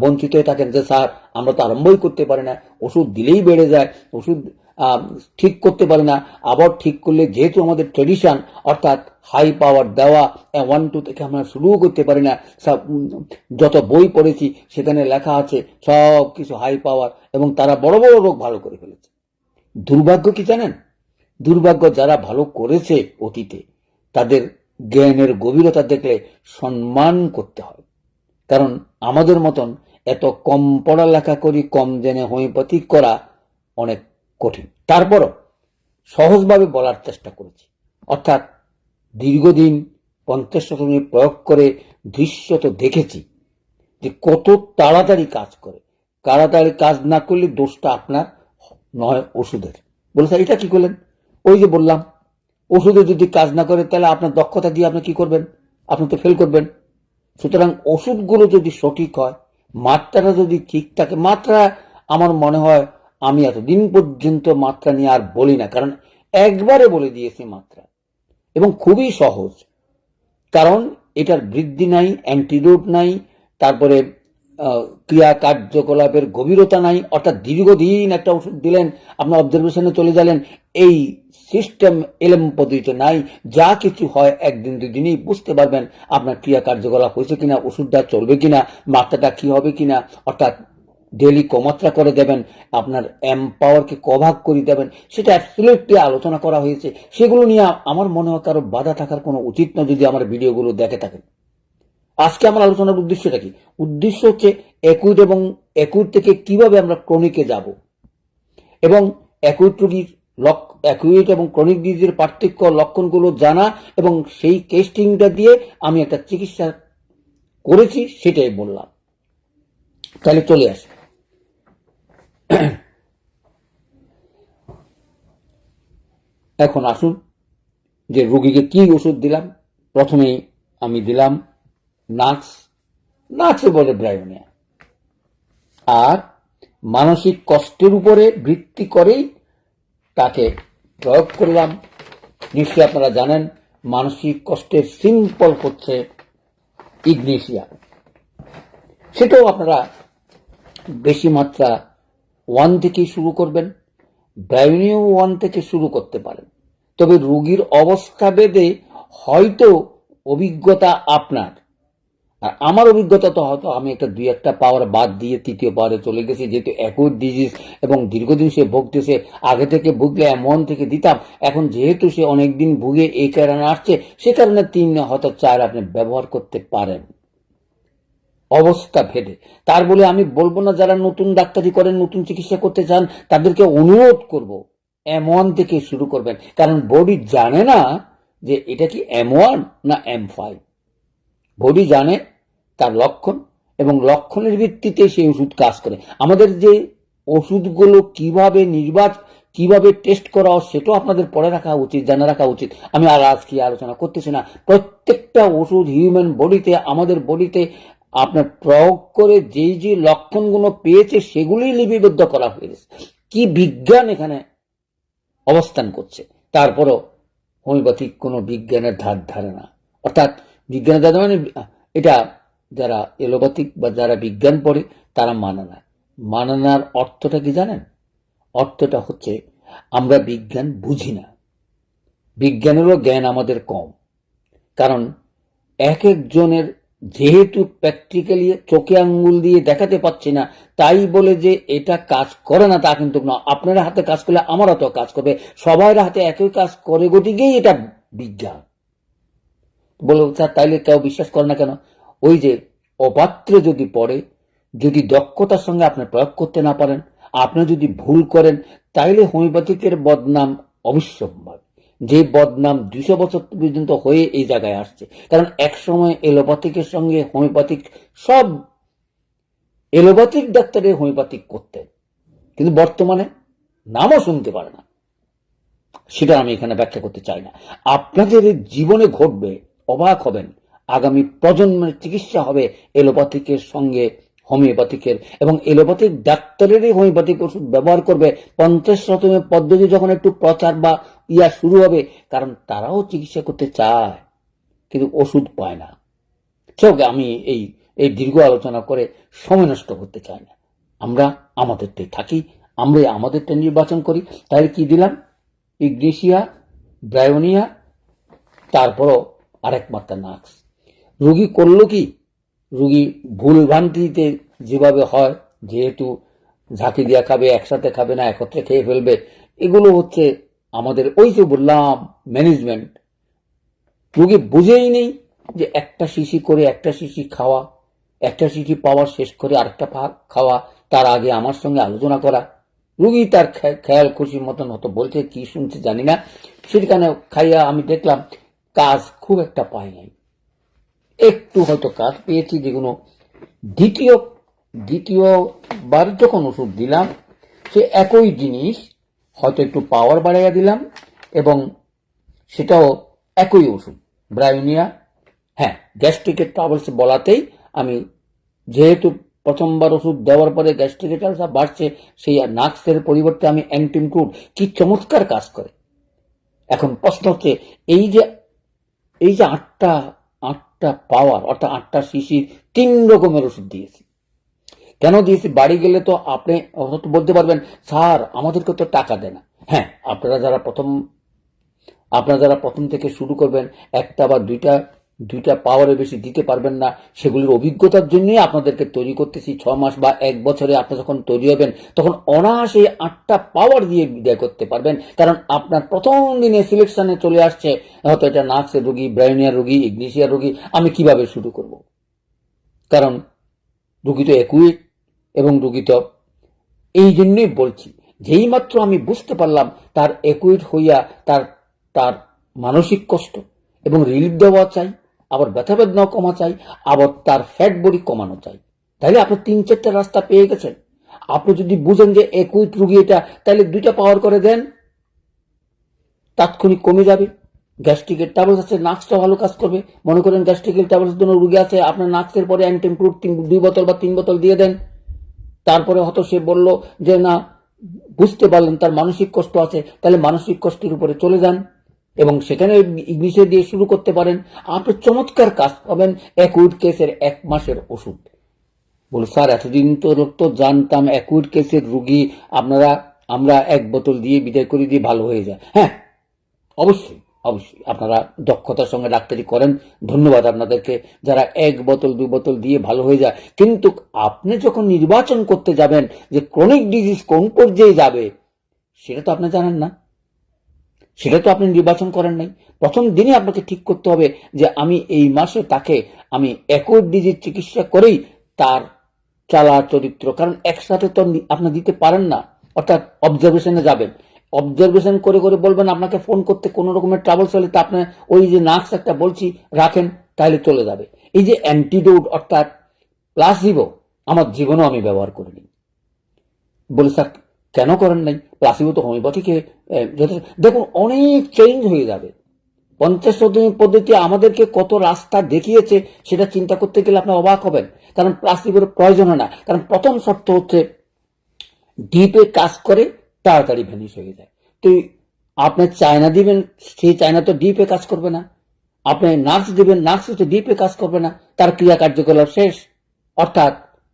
বঞ্চিত হয়ে থাকেন যে স্যার আমরা তো আরম্ভই করতে পারি না, ওষুধ দিলেই বেড়ে যায়, ওষুধ ঠিক করতে পারি না। আবার ঠিক করলে যেহেতু আমাদের ট্রেডিশন, অর্থাৎ হাই পাওয়ার দেওয়া 1-2 থেকে আমরা শুরুও করতে পারি না। সব যত বই পড়েছি সেখানে লেখা আছে সব কিছু হাই পাওয়ার, এবং তারা বড় বড় রোগ ভালো করে ফেলেছে। দুর্ভাগ্য কি জানেন? দুর্ভাগ্য যারা ভালো করেছে অতীতে, তাদের জ্ঞানের গভীরতা দেখলে সম্মান করতে হয়। কারণ আমাদের মতন এত কম পড়ালেখা করি, কম জেনে হোমিওপ্যাথিক করা অনেক কঠিন। তারপরও সহজভাবে বলার চেষ্টা করেছি। অর্থাৎ দীর্ঘদিন 50 শতকে প্রয়োগ করে দৃশ্যত দেখেছি যে কত তাড়াতাড়ি কাজ করে। তাড়াতাড়ি কাজ না করলে দোষটা আপনার নয়, ওষুধের। বলে স্যার এটা কি করলেন? ওই যে বললাম, ওষুধে যদি কাজ না করে তাহলে আপনার দক্ষতা দিয়ে আপনি কি করবেন? আপনি তো ফেল করবেন। সুতরাং ওষুধগুলো যদি সঠিক হয়, মাত্রাটা যদি ঠিক থাকে, মাত্রা আমার মনে হয় আমি এতদিন পর্যন্ত মাত্রা নিয়ে আর বলি না, কারণ একবারে বলে দিয়েছি মাত্রা, এবং খুবই সহজ। কারণ এটার বৃদ্ধি নাই, অ্যান্টিডোট নাই, তারপরে ক্রিয়া কার্যকলাপের গভীরতা নাই। অর্থাৎ দীর্ঘদিন একটা ওষুধ দিলেন, আপনার অবজারভেশনে চলে গেলেন, এই সিস্টেম এলএম পদ্ধতিতে নাই। যা কিছু হয় একদিন দুদিনই বুঝতে পারবেন আপনার ক্রিয়া কার্যকলাপ হয়েছে কিনা, ওষুধটা চলবে কিনা, মাত্রাটা কি হবে কিনা। অর্থাৎ ডেলি কমাত্রা করে দেবেন, আপনার এমপাওয়ারকে কভাগ করে দেবেন, সেটা অ্যাবসলিউটলি আলোচনা করা হয়েছে। সেগুলো নিয়ে আমার মনে হয় কারো বাধা থাকার কোনো উচিত না, যদি আমার ভিডিওগুলো দেখে থাকেন। আজকে আমার আলোচনার উদ্দেশ্যটা কি? উদ্দেশ্য হচ্ছে অ্যাকুইট এবং অ্যাকুইট থেকে কিভাবে আমরা ক্রনিকে যাব, এবং অ্যাকুইট রোগীর অ্যাকুইট এবং ক্রনিক ডিজিজের পার্থক্য, লক্ষণগুলো জানা, এবং সেই টেস্টিংটা দিয়ে আমি একটা চিকিৎসা করেছি সেটাই বললাম। তাহলে চলে আসে, এখন আসুন যে রোগীকে কি ওষুধ দিলাম। প্রথমেই আমি দিলাম নাক্সে বলে ব্রায়োনিয়া, আর মানসিক কষ্টের উপরে ভিত্তি করেই তাকে প্রয়োগ করলাম। নিশ্চয়ই আপনারা জানেন মানসিক কষ্টের সিম্পল হচ্ছে ইগনেশিয়া। সেটাও আপনারা বেশি মাত্রা 1 থেকে শুরু করবেন, ব্রায়োনিয়াও 1 থেকে শুরু করতে পারেন। তবে রোগীর অবস্থা ভেদে হয়তো অভিজ্ঞতা আপনার, আর আমার অভিজ্ঞতা তো হয়তো আমি একটা 2-1টা পাওয়ার বাদ দিয়ে 3য় পাওয়ারে চলে গেছি, যেহেতু অ্যাকুইট ডিজিজ এবং দীর্ঘদিন সে ভুগতেছে। আগে থেকে ভুগলে M1 থেকে দিতাম, এখন যেহেতু সে অনেকদিন ভুগে এই কারণে আসছে, সে কারণে 3 হয়তো 4 আপনি ব্যবহার করতে পারেন অবস্থা ভেদে। তার বলে আমি বলবো না যারা নতুন ডাক্তারি করেন, নতুন চিকিৎসা করতে চান, তাদেরকে অনুরোধ করব M1 থেকে শুরু করবেন, কারণ বডি জানে না যে এটা কি M1 না M5। বডি জানে তার লক্ষণ, এবং লক্ষণের ভিত্তিতে সেই ওষুধ কাজ করে। আমাদের যে ওষুধগুলো কিভাবে টেস্ট করা সেটাও আপনাদের পড়ে রাখা উচিত, জানা রাখা উচিত। আমি আর আজকে আলোচনা করতেছি না। প্রত্যেকটা ওষুধ হিউম্যান বডিতে, আমাদের বডিতে আপনার প্রয়োগ করে যেই যে লক্ষণগুলো পেয়েছে সেগুলোই লিপিবদ্ধ করা হয়েছে। কি বিজ্ঞান এখানে অবস্থান করছে। তারপরও হোমিওপ্যাথিক কোনো বিজ্ঞানের ধারে না। অর্থাৎ বিজ্ঞানের ধারে মানে এটা যারা এলোপ্যাথিক বা যারা বিজ্ঞান পড়ে তারা মানে না। মানানোর অর্থটা কি জানেন? অর্থটা হচ্ছে আমরা বিজ্ঞান বুঝি না, বিজ্ঞানেরও জ্ঞান আমাদের কম। কারণ এক একজনের যেহেতু প্র্যাকটিক্যালি চোখে আঙ্গুল দিয়ে দেখাতে পাচ্ছি না, তাই বলে যে এটা কাজ করে না তা কিন্তু না। আপনার হাতে কাজ করলে আমার হাতেও কাজ করবে, সবার হাতে একই কাজ করে, গতিকেই এটা বিজ্ঞান। বলে স্যার তাইলে কেউ বিশ্বাস করে না কেন? ওই যে অপাত্রে যদি পড়ে, যদি দক্ষতার সঙ্গে আপনি প্রয়োগ করতে না পারেন, আপনি যদি ভুল করেন, তাইলে হোমিওপ্যাথিকের বদনাম অবশ্যম্ভাবী। যে বদনাম 200 বছর পর্যন্ত হয়ে এই জায়গায় আসছে। কারণ একসময় এলোপ্যাথিকের সঙ্গে হোমিওপ্যাথিক, সব এলোপ্যাথিক ডাক্তারের হোমিওপ্যাথিক করতেন, কিন্তু বর্তমানে নামও শুনতে পারে না। সেটা আমি এখানে ব্যাখ্যা করতে চাই না। আপনাদের জীবনে ঘটবে, অবাক হবেন। আগামী প্রজন্মের চিকিৎসা হবে এলোপ্যাথিকের সঙ্গে হোমিওপ্যাথিকের, এবং এলোপ্যাথিক ডাক্তারেরই হোমিওপ্যাথিক ওষুধ ব্যবহার করবে। 50 পদ্ধতি যখন একটু প্রচার বা শুরু হবে, কারণ তারাও চিকিৎসা করতে চায় কিন্তু ওষুধ পায় না। আমি এই এই দীর্ঘ আলোচনা করে সময় নষ্ট করতে চাই না। আমরা আমাদেরটাই থাকি, আমরা আমাদেরটা নির্বাচন করি। তাহলে কি দিলাম? ইগনেশিয়া, ব্রায়োনিয়া, তারপরও আরেক মাত্রা নাক্স। রুগী করলো কি? রুগী ভুল ভ্রান্তিতে যেভাবে হয়, যেহেতু ঝাঁকি দিয়া খাবে, একসাথে খাবে না, একত্রে খেয়ে ফেলবে, এগুলো হচ্ছে আমাদের ওই যে বললাম ম্যানেজমেন্ট। রুগী বুঝেই নেই যে একটা শিশি করে একটা শিশি খাওয়া, একটা শিশি পাওয়ার শেষ করে আরেকটা খাওয়া, তার আগে আমার সঙ্গে আলোচনা করা। রুগী তার খেয়াল খুশির মতন হতো বলছে, কি শুনছে জানি না, সেখানে খাইয়া আমি দেখলাম কাজ খুব একটা পাই নাই, একটু হয়তো কাজ পেয়েছি। যেগুলো দ্বিতীয়বার যখন ওষুধ দিলাম, সে একই জিনিস হয়তো একটু পাওয়ার বাড়াইয়া দিলাম, এবং সেটাও একই ওষুধ ব্রায়োনিয়া। হ্যাঁ, গ্যাস্ট্রিকের ট্রাবলস বলাতেই আমি, যেহেতু প্রথমবার ওষুধ দেওয়ার পরে গ্যাস্ট্রিকের ট্রাবলস বাড়ছে, সেই নাক্সের পরিবর্তে আমি অ্যান্টিমক্রুড, কি চমৎকার কাজ করে। এখন প্রশ্ন হচ্ছে, এই যে আটটা পাওয়ার, অর্থাৎ 8টা শিশির 3 রকমের ওষুধ দিয়েছি। কেন দিয়েছি? বাড়ি গেলে তো আপনি বলতে পারবেন, স্যার আমাদেরকে তো টাকা দেয় না। হ্যাঁ, আপনারা যারা প্রথম থেকে শুরু করবেন, একটা বা দুইটা পাওয়ারের বেশি দিতে পারবেন না, সেগুলির অভিজ্ঞতার জন্যই আপনাদেরকে তৈরি করতেছি। 6 মাস বা 1 বছরে আপনি যখন তৈরি হবেন, তখন অনায়াসে 8টা পাওয়ার দিয়ে বিদায় করতে পারবেন। কারণ আপনার প্রথম দিনে সিলেকশনে চলে আসছে, হয়তো এটা নাক্সের রোগী, ব্রায়োনিয়ার রোগী, ইগনেশিয়ার রোগী, আমি কিভাবে শুরু করব? কারণ রোগী তো একই, এবং রোগী তো, এই জন্যই বলছি, যেই মাত্র আমি বুঝতে পারলাম তার একুইট হইয়া তার মানসিক কষ্ট এবং রিলিফ দেওয়া চাই, আবার ব্যথা বেদনাও কমা চাই, আবার তার ফ্যাট বডি কমানো চাই, তাহলে আপনি 3-4টা রাস্তা পেয়ে গেছেন। আপনি যদি বুঝেন যে একুইট রুগী এটা, তাহলে 2টা পাওয়ার করে দেন, তাৎক্ষণিক কমে যাবে। গ্যাস্ট্রিকের ট্যাবলেট আছে, নাক্সটা ভালো কাজ করবে। মনে করেন গ্যাস্ট্রিকের ট্যাবলেটের জন্য রুগী আছে, আপনার নাক্সের পরে অ্যান্টিমক্রুড 2 বোতল বা 3 বোতল দিয়ে দেন। তারপরে হয়তো সে বলল যে না, বুঝতে পারলেন তার মানসিক কষ্ট আছে, তাহলে মানসিক কষ্টের উপরে চলে যান এবং সেখানে ইংলিশে দিয়ে শুরু করতে পারেন। আপনি চমৎকার কাজ পাবেন। অ্যাকুইট কেসের 1 মাসের ওষুধ। বলো, স্যার এতদিন তো জানতাম অ্যাকুইট কেসের রুগী আমরা 1 বোতল দিয়ে বিদায় করে দিয়ে ভালো হয়ে যায়। হ্যাঁ, অবশ্যই আপনারা দক্ষতার সঙ্গে ডাক্তারি করেন, ধন্যবাদ আপনাদেরকে, যারা 1 বোতল 2 বোতল দিয়ে ভালো হয়ে যায়। কিন্তু আপনি যখন নির্বাচন করতে যাবেন যে ক্রনিক ডিজিজ কোন পর্যায়ে যাবে, সেটা তো আপনি জানেন না, সেটা তো আপনি নির্বাচন করেন নাই। প্রথম দিনে আপনাকে ঠিক করতে হবে যে আমি এই মাসে তাকে আমি অ্যাকুইট ডিজিজ চিকিৎসা করেই তার চালা চরিত্র, কারণ একসাথে তো আপনি দিতে পারেন না। অর্থাৎ অবজারভেশনে যাবেন, অবজারভেশন করে করে বলবেন আপনাকে ফোন করতে, কোনো রকমের ট্রাবলস হলে তা আপনি ওই যে নাক্স একটা বলছি রাখেন, তাহলে চলে যাবে। এই যে অ্যান্টিডোট অর্থাৎ প্লাসিবো, আমার জীবনেও আমি ব্যবহার করিনি। বলে, স্যার কেন করেন নাই? প্লাসিবো তো হোমিওপ্যাথিকে দেখুন অনেক চেঞ্জ হয়ে যাবে। 50 পদ্ধতি আমাদেরকে কত রাস্তা দেখিয়েছে, সেটা চিন্তা করতে গেলে আপনি অবাক হবেন। কারণ প্লাসিবোর প্রয়োজন হয় না, কারণ প্রথম শর্ত হচ্ছে ডিপে কাজ করে, তাড়াতাড়ি ভ্যানিশ হয়ে যায়। তো আপনি চায়না দিবেন, সেই চায়না তো ডিপে কাজ করবে না। আপনি নার্স দিবেন, নার্স তো ডিপে কাজ করবে না, তার ক্রিয়া কার্যকলাপ শেষ। অর্থাৎ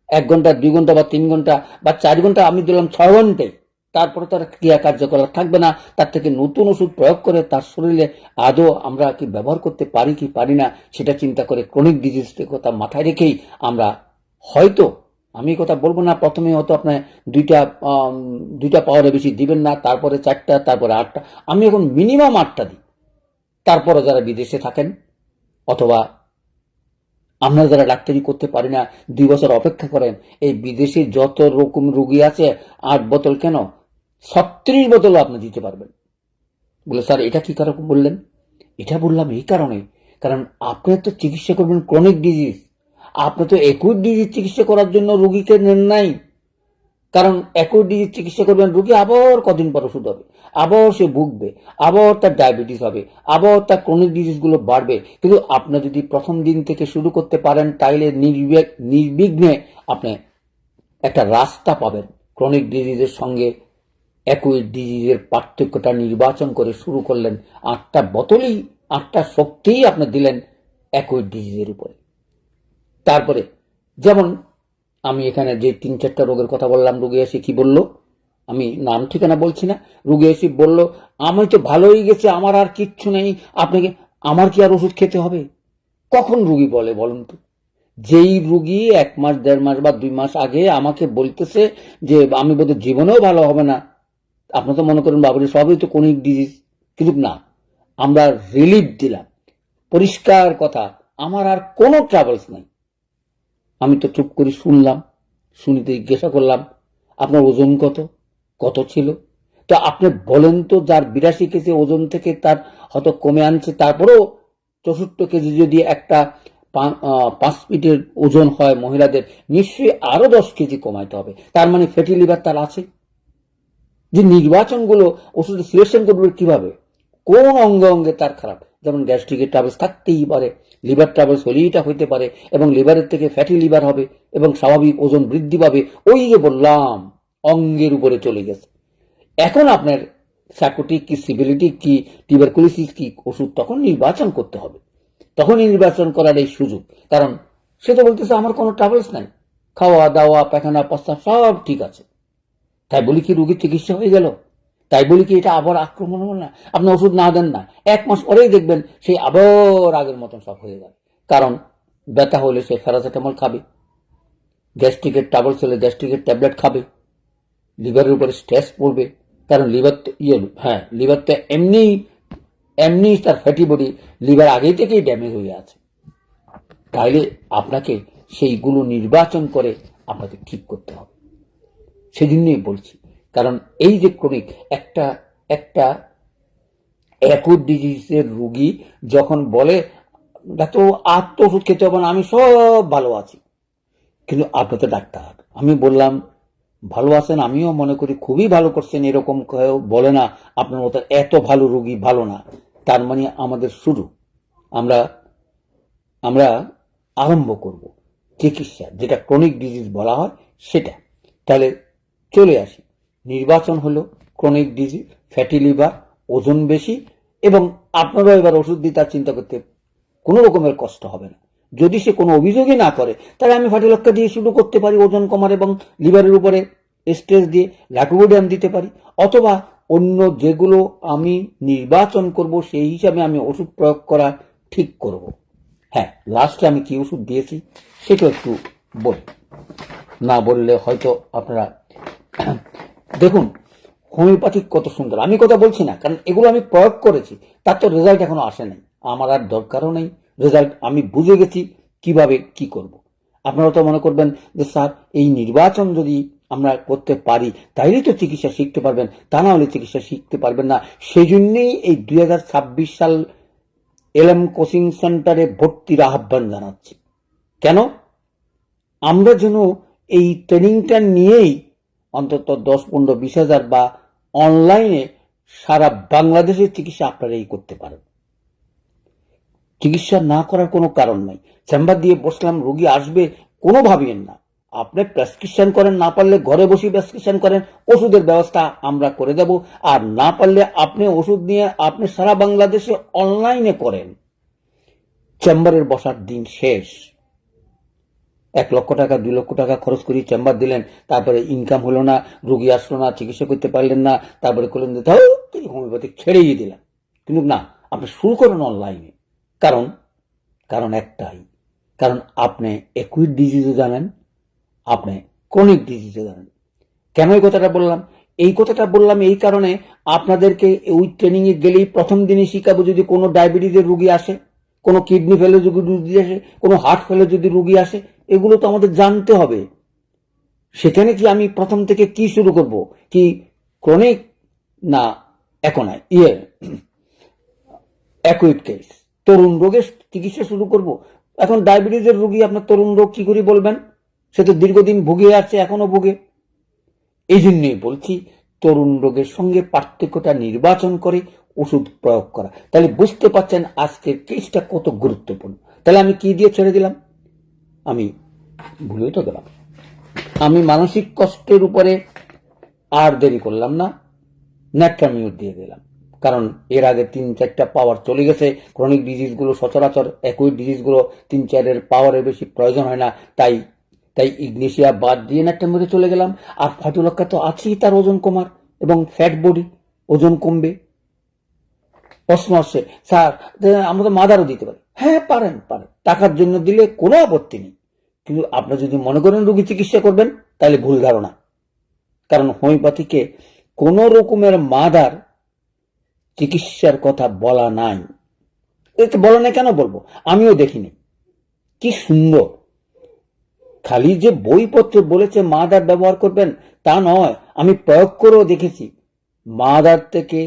1 ঘন্টা 2 ঘন্টা বা 3 ঘন্টা বা 4 ঘন্টা, আমি দিলাম 6 ঘন্টায়, তারপরে তার ক্রিয়া কার্যকলাপ থাকবে না। তার থেকে নতুন ওষুধ প্রয়োগ করে তার শরীরে আদৌ আমরা কি ব্যবহার করতে পারি কি পারি না, সেটা চিন্তা করে ক্রনিক ডিজিজের কথা মাথায় রেখেই আমরা হয়তো, আমি কথা বলবো না প্রথমে হয়তো আপনার 2টা পাওয়ারে বেশি দিবেন না, তারপরে 4টা, তারপরে 8টা। আমি এখন মিনিমাম 8টা দিই। তারপরে যারা বিদেশে থাকেন, অথবা আমরা যারা ডাক্তারি করতে পারি না, 2 বছর অপেক্ষা করেন, এই বিদেশে যত রকম রোগী আছে, 8 বোতল কেন 36 বোতলও আপনি দিতে পারবেন। বলে স্যার এটা কি কারণ বললেন? এটা বললাম এই কারণে, কারণ আপনি তো চিকিৎসা করবেন ক্রনিক ডিজিজ, আপনি তো অ্যাকুট ডিজিজ চিকিৎসা করার জন্য রোগীকে নেন নাই। কারণ অ্যাকুট ডিজিজ চিকিৎসা করবেন, রোগী আবার কদিন পর ওষুধ হবে, আবার সে ভুগবে, আবার তার ডায়াবেটিস হবে, আবার তার ক্রনিক ডিজিজগুলো বাড়বে। কিন্তু আপনি যদি প্রথম দিন থেকে শুরু করতে পারেন তাইলে নির্বিঘ্নে আপনি একটা রাস্তা পাবেন। ক্রনিক ডিজিজের সঙ্গে অ্যাকুইট ডিজিজের পার্থক্যটা নির্বাচন করে শুরু করলেন, 8টা বোতলই 8টা শক্তিই আপনি দিলেন অ্যাকুইট ডিজিজের উপরে। তারপরে যেমন আমি এখানে যে 3-4টা রোগের কথা বললাম, রোগী এসে কি বলল, আমি নাম ঠিকানা বলছি না, রোগী এসে বলল আমি তো ভালোই গেছে, আমার আর কিচ্ছু নেই, আপনাকে আমার কি আর ওষুধ খেতে হবে? কখন রোগী বলে বলুন তো? যেই রোগী 1 মাস 1.5 মাস বা 2 মাস আগে আমাকে বলতেছে যে আমি বোধহয় জীবনেও ভালো হবে না, আপনি তো মনে করেন বাবুরে সবই তো ক্রনিক ডিজিজ। কিন্তু না, আমরা রিলিফ দিলাম, পরিষ্কার কথা, আমার আর কোনো ট্রাভেলস নাই। আমি তো চুপ করে শুনলাম, শুনিতে জিজ্ঞাসা করলাম আপনার ওজন কত, কত ছিল? তো আপনি বলেন তো, যার 82 কেজি ওজন থেকে তার হয়তো কমে আনছে, তারপরেও 64 কেজি যদি একটা 5 ফিটের ওজন হয় মহিলাদের, নিশ্চয়ই আরো 10 কেজি কমাইতে হবে। তার মানে ফ্যাটি লিভার তার আছে। যে নির্বাচনগুলো ওষুধের সিলেকশন করবে কিভাবে, কোন অঙ্গে অঙ্গে তার খারাপ, যেমন গ্যাস্ট্রিকের ট্রাভেলস থাকতেই পারে, লিভার ট্রাভেলস হলেই এটা হইতে পারে, এবং লিভারের থেকে ফ্যাটি লিভার হবে এবং স্বাভাবিক ওজন বৃদ্ধি পাবে। ওই যে বললাম, অঙ্গের উপরে চলে গেছে। এখন আপনার সাইকোটিক কি, সিভিলিটিক কি, টিউবারকুলোসিস কি ওষুধ তখন নির্বাচন করতে হবে। তখনই নির্বাচন করার এই সুযোগ। কারণ সে তো বলতেছে আমার কোনো ট্রাভেলস নাই, খাওয়া দাওয়া পায়খানা প্রস্তাব সব ঠিক আছে। তাই বলি কি রোগীর চিকিৎসা হয়ে গেল? তাই বলি কি এটা আবার আক্রমণ হল না? আপনি ওষুধ না দেন না, 1 মাস পরেই দেখবেন সেই আবার আগের মতন সব হয়ে যাবে। কারণ ব্যথা হলে সে প্যারাসিটামল খাবে, গ্যাস্ট্রিকের ট্রাবলস হলে গ্যাস্ট্রিকের ট্যাবলেট খাবে, লিভারের উপরে স্ট্রেস পড়বে। কারণ লিভার তো লিভার তো এমনি তার ফ্যাটি বডি, লিভার আগেই থেকেই ড্যামেজ হয়ে আছে। তাইলে আপনাকে সেইগুলো নির্বাচন করে আপনাকে ঠিক করতে হবে। সেজন্যই বলছি, কারণ এই যে ক্রনিক একটা একটা অ্যাকুট ডিজিজের রোগী যখন বলে ডাক্তার আর তো ওষুধ খেতে হবে না, আমি সব ভালো আছি, কিন্তু আপনি তো ডাক্তার। আমি বললাম ভালো আছেন, আমিও মনে করি খুবই ভালো করছেন, এরকম কেউ বলে না আপনার মতো এত ভালো রোগী ভালো না। তার মানে আমাদের শুরু, আমরা আমরা আরম্ভ করব চিকিৎসা, যেটা ক্রনিক ডিজিজ বলা হয় সেটা। তাহলে চলে আসি, নির্বাচন হলো ক্রনিক ডিজিজ, ফ্যাটি লিভার, ওজন বেশি, এবং আপনারাও এবার ওষুধ দিয়ে তার চিন্তা করতে কোনো রকমের কষ্ট হবে না। যদি সে কোনো অভিযোগই না করে, তাহলে আমি ফাটিলক্কা দিয়ে শুরু করতে পারি ওজন কমার, এবং লিভারের উপরে স্ট্রেস দিয়ে ল্যাকুবোডিয়াম দিতে পারি, অথবা অন্য যেগুলো আমি নির্বাচন করব সেই হিসাবে আমি ওষুধ প্রয়োগ করা ঠিক করব। হ্যাঁ, লাস্টে আমি কি ওষুধ দিয়েছি সেটা একটু বলি, না বললে হয়তো আপনারা দেখুন হোমিওপ্যাথিক কত সুন্দর। আমি কথা বলছি না, কারণ এগুলো আমি প্রয়োগ করেছি, তার তো রেজাল্ট এখনো আসে নাই, আমার আর দরকারও নেই রেজাল্ট। আমি বুঝে গেছি কিভাবে কি করব। আপনারা তো মনে করবেন যে স্যার এই নির্বাচন যদি আমরা করতে পারি তাইলেই তো চিকিৎসা শিখতে পারবেন, তা না হলে চিকিৎসা শিখতে পারবেন না। সেই জন্যই এই 2026 সাল এলএম কোচিং সেন্টারে ভর্তির আহ্বান জানাচ্ছি। কেন? আমরা যেন এই ট্রেনিংটা নিয়েই অন্তত 10-15-20 হাজার বা অনলাইনে সারা বাংলাদেশের চিকিৎসা আপনারাই করতে পারেন। চিকিৎসা না করার কোনো কারণ নাই। চেম্বার দিয়ে বসলাম, রোগী আসবে, কোনো ভাবিয়েন না। আপনি প্রেসক্রিপশন করেন, না পারলে ঘরে বসে প্রেসক্রিপশন করেন, ওষুধের ব্যবস্থা আমরা করে দেব। আর না পারলে আপনি ওষুধ নিয়ে আপনি সারা বাংলাদেশে অনলাইনে করেন। চেম্বারের বসার দিন শেষ। 1 লক্ষ টাকা 2 লক্ষ টাকা খরচ করে চেম্বার দিলেন, তারপরে ইনকাম হলো না, রোগী আসলো না, চিকিৎসা করতে পারলেন না, তারপরে করলেন যে তাও হোমিওপ্যাথিক ছেড়েই দিলাম। কিন্তু না, আপনি শুরু করেন অনলাইনে। কারণ কারণ একটাই, কারণ আপনি অ্যাকুইট ডিজিজও জানেন, আপনি ক্রনিক ডিজিজও জানেন। কেন এই কথাটা বললাম? এই কথাটা বললাম এই কারণে, আপনাদেরকে ওই ট্রেনিংয়ে গেলেই প্রথম দিনই শিখাবো, যদি কোনো ডায়াবেটিসের রোগী আসে, কোনো কিডনি ফেলে যদি রোগী আসে, কোনো হার্ট ফেলে যদি রোগী আসে, এগুলো তো আমাদের জানতে হবে। সেখানে কি আমি প্রথম থেকে কি শুরু করব, কি ক্রনিক না এখন অ্যাকুইট কেস, তরুণ রোগের চিকিৎসা শুরু করব। এখন ডায়াবেটিসের রোগী আপনার তরুণ রোগ কি করে বলবেন? সে তো দীর্ঘদিন ভুগে আছে, এখনো ভুগে। এই জন্যই বলছি তরুণ রোগের সঙ্গে পার্থক্যটা নির্বাচন করে ওষুধ প্রয়োগ করা। তাহলে বুঝতে পারছেন আজকের কেসটা কত গুরুত্বপূর্ণ। তাহলে আমি কি দিয়ে ছেড়ে দিলাম? আমি ভুলে তো গেলাম। আমি মানসিক কষ্টের উপরে আর দেরি করলাম না, ন্যাট্রামিউট দিয়ে দিলাম। কারণ এর আগে 3-4টা পাওয়ার চলে গেছে। ক্রনিক ডিজিজগুলো সচরাচর অ্যাকুইট ডিজিজগুলো 3-4-এর পাওয়ারের বেশি প্রয়োজন হয় না, তাই ইগনেশিয়া বাদ দিয়ে ন্যাট্রামিউটে চলে গেলাম। আর ফজলক্কা তো আছেই, তার ওজন কমার এবং ফ্যাট বডি, ওজন কমবে। প্রশ্ন আসছে, স্যার আমরা তো মাদারও দিতে পারি। হ্যাঁ পারেন, টাকার জন্য দিলে কোনো আপত্তি নেই, কিন্তু আপনি যদি মনে করেন রোগী চিকিৎসা করবেন তাহলে ভুল ধারণা। কারণ হোমিওপ্যাথিকে কোন রকমের মাদার চিকিৎসার কথা বলা নাই। এটা বলা নাই কেন বলবো? আমিও দেখিনি। কি সুন্দর, খালি যে বইপত্রে বলেছে মাদার ব্যবহার করবেন তা নয়, আমি প্রয়োগ করেও দেখেছি। মাদার থেকে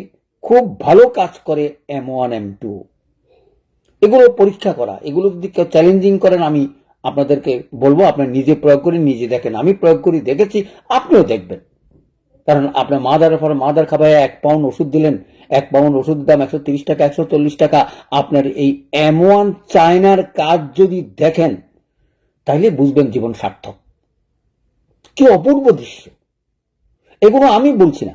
খুব ভালো কাজ করে M1 M2, এগুলো পরীক্ষা করা। এগুলো যদি কেউ চ্যালেঞ্জিং করেন আমি আপনাদেরকে বলবো আপনার নিজে প্রয়োগ করে নিজে দেখেন। আমি প্রয়োগ করি, দেখেছি, আপনিও দেখবেন। কারণ আপনার মাদারের পরে মাদার খাবায় 1 পাউন্ড ওষুধ দিলেন, 1 পাউন্ড ওষুধের দাম 130 টাকা, 140 টাকা। আপনার এই M1 চায়নার কাজ যদি দেখেন তাহলে বুঝবেন জীবন সার্থক। কি অপূর্ব দৃশ্য! এগুলো আমি বলছি না,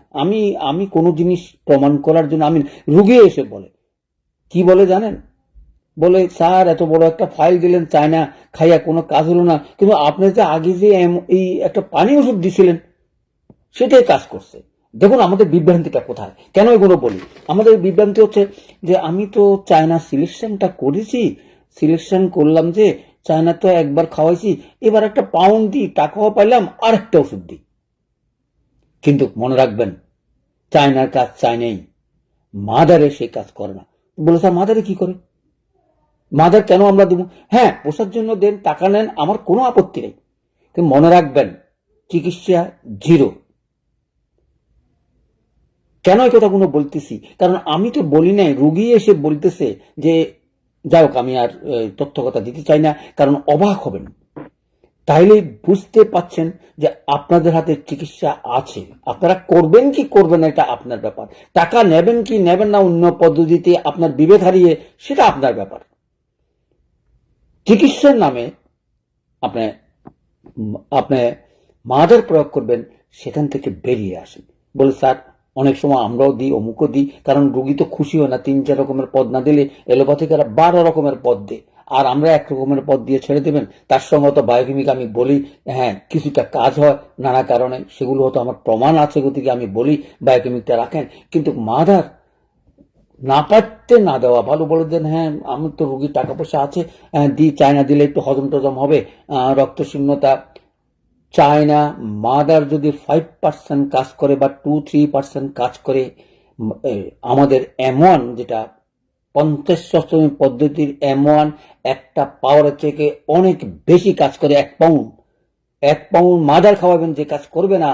আমি কোনো জিনিস প্রমাণ করার জন্য আমি, রুগী এসে বলে, কি বলে জানেন? বলে স্যার এত বড় একটা ফাইল দিলেন, চায়না খাইয়া কোনো কাজ হলো না, কিন্তু আপনি যে আগে যে এই একটা পানি ওষুধ দিছিলেন সেটাই কাজ করছে। দেখুন আমাদের বিভ্রান্তিটা কোথায়, কেন এগুলো বলি? আমাদের বিভ্রান্তি হচ্ছে যে আমি তো চায়না সিলেকশনটা করেছি, সিলেকশন করলাম যে চায়না তো একবার খাওয়াইছি, এবার একটা পাউন্ড দিই, টাকাও পাইলাম, আর একটা ওষুধ দিই। কিন্তু মনে রাখবেন চায়নার কাজ চায়নাই, মাদারে সেই কাজ করে না। বলে স্যার মাদারে কি করে? মাদার কেন আমরা দেব? হ্যাঁ পোষার জন্য দেন, টাকা নেন, আমার কোনো আপত্তি নেই, কিন্তু মনে রাখবেন চিকিৎসা জিরো। কেন এই কথাগুলো বলতেছি? কারণ আমি তো বলি নাই, রুগী এসে বলতেছে যে, যাই হোক আমি আর তথ্য কথা দিতে চাই না, কারণ অবাক হবেন। তাইলে বুঝতে পাচ্ছেন যে আপনাদের হাতে চিকিৎসা আছে, আপনারা করবেন কি করবেন না এটা আপনার ব্যাপার। টাকা নেবেন কি নেবেন না অন্য পদ্ধতিতে আপনার বিবেক হারিয়ে, সেটা আপনার ব্যাপার। চিকিৎসার নামে আপনি আপনি মাদার প্রয়োগ করবেন, সেখান থেকে বেরিয়ে আসেন। বলে স্যার অনেক সময় আমরাও দিই, অমুকও দিই, কারণ রুগী তো খুশি হয় না। 3-4 রকমের পদ না দিলে এলোপ্যাথিকেরা 12 রকমের পদ দেয়, আর আমরা 1 রকমের পদ দিয়ে ছেড়ে দেবেন। তার সঙ্গে তো বায়োকেমিক আমি বলি, হ্যাঁ কিছুটা কাজ হয় নানা কারণে, সেগুলো হয়তো আমার প্রমাণ আছে, গতিকে আমি বলি বায়োকেমিকটা রাখেন। কিন্তু মাদার না পারতে না দেওয়া ভালো। বলে দেন হ্যাঁ আমার তো রুগীর টাকা পয়সা আছে, দিই, চায়না দিলে একটু হজম টজম হবে, রক্তশূন্যতা। চায়না মাদার যদি 5% কাজ করে বা 2-3% কাজ করে, আমাদের M1 যেটা 50 পদ্ধতির M1 একটা পাওয়ারের থেকে অনেক বেশি কাজ করে। 1 পাউন্ড মাদার খাওয়াবেন, যে কাজ করবে না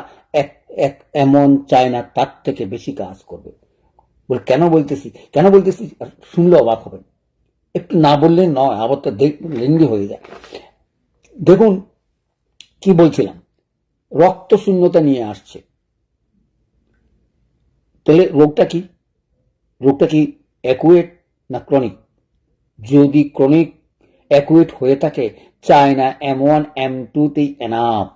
এক M1 চায়না তার থেকে বেশি কাজ করবে। বল কেন বলতেছি, শুনলে অবাক হবেন। একটু না বললে নয়, আবার তো লেন্দি হয়ে যায়। দেখুন কি বলছিলাম, রক্ত শূন্যতা নিয়ে আসছে। তাহলে রোগটা কি অ্যাকুয়েট না ক্রনিক? যদি ক্রনিক অ্যাকুয়েট হয়ে থাকে, চায়না M1 M2 তেই এনাফ।